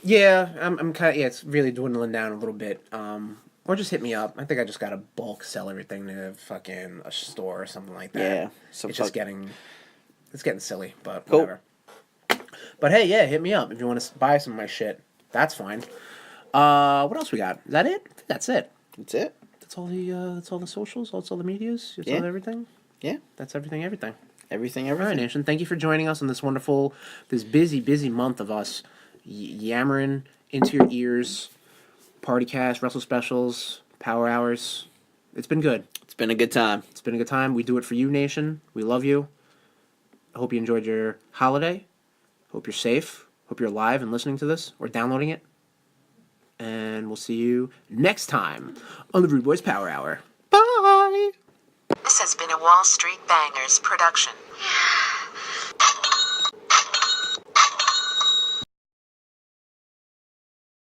Yeah, I'm kind of, yeah, it's really dwindling down a little bit. Or just hit me up. I think I just got to bulk sell everything to fucking a store or something like that. Yeah. It's just getting silly, but Cool. whatever. But hey, yeah, hit me up if you want to buy some of my shit. That's fine. What else we got? Is that it? That's it. That's it. That's all the socials. That's all the medias. That's Yeah. all everything. Yeah. That's everything. Everything. All right, Nation. Thank you for joining us on this busy month of us yammering into your ears. Party cast, Russell specials, power hours. It's been good. It's been a good time. It's been a good time. We do it for you, Nation. We love you. I hope you enjoyed your holiday. Hope you're safe. Hope you're alive and listening to this or downloading it. And we'll see you next time on the Rude Boys Power Hour. Bye! This has been a Wall Street Bangers production.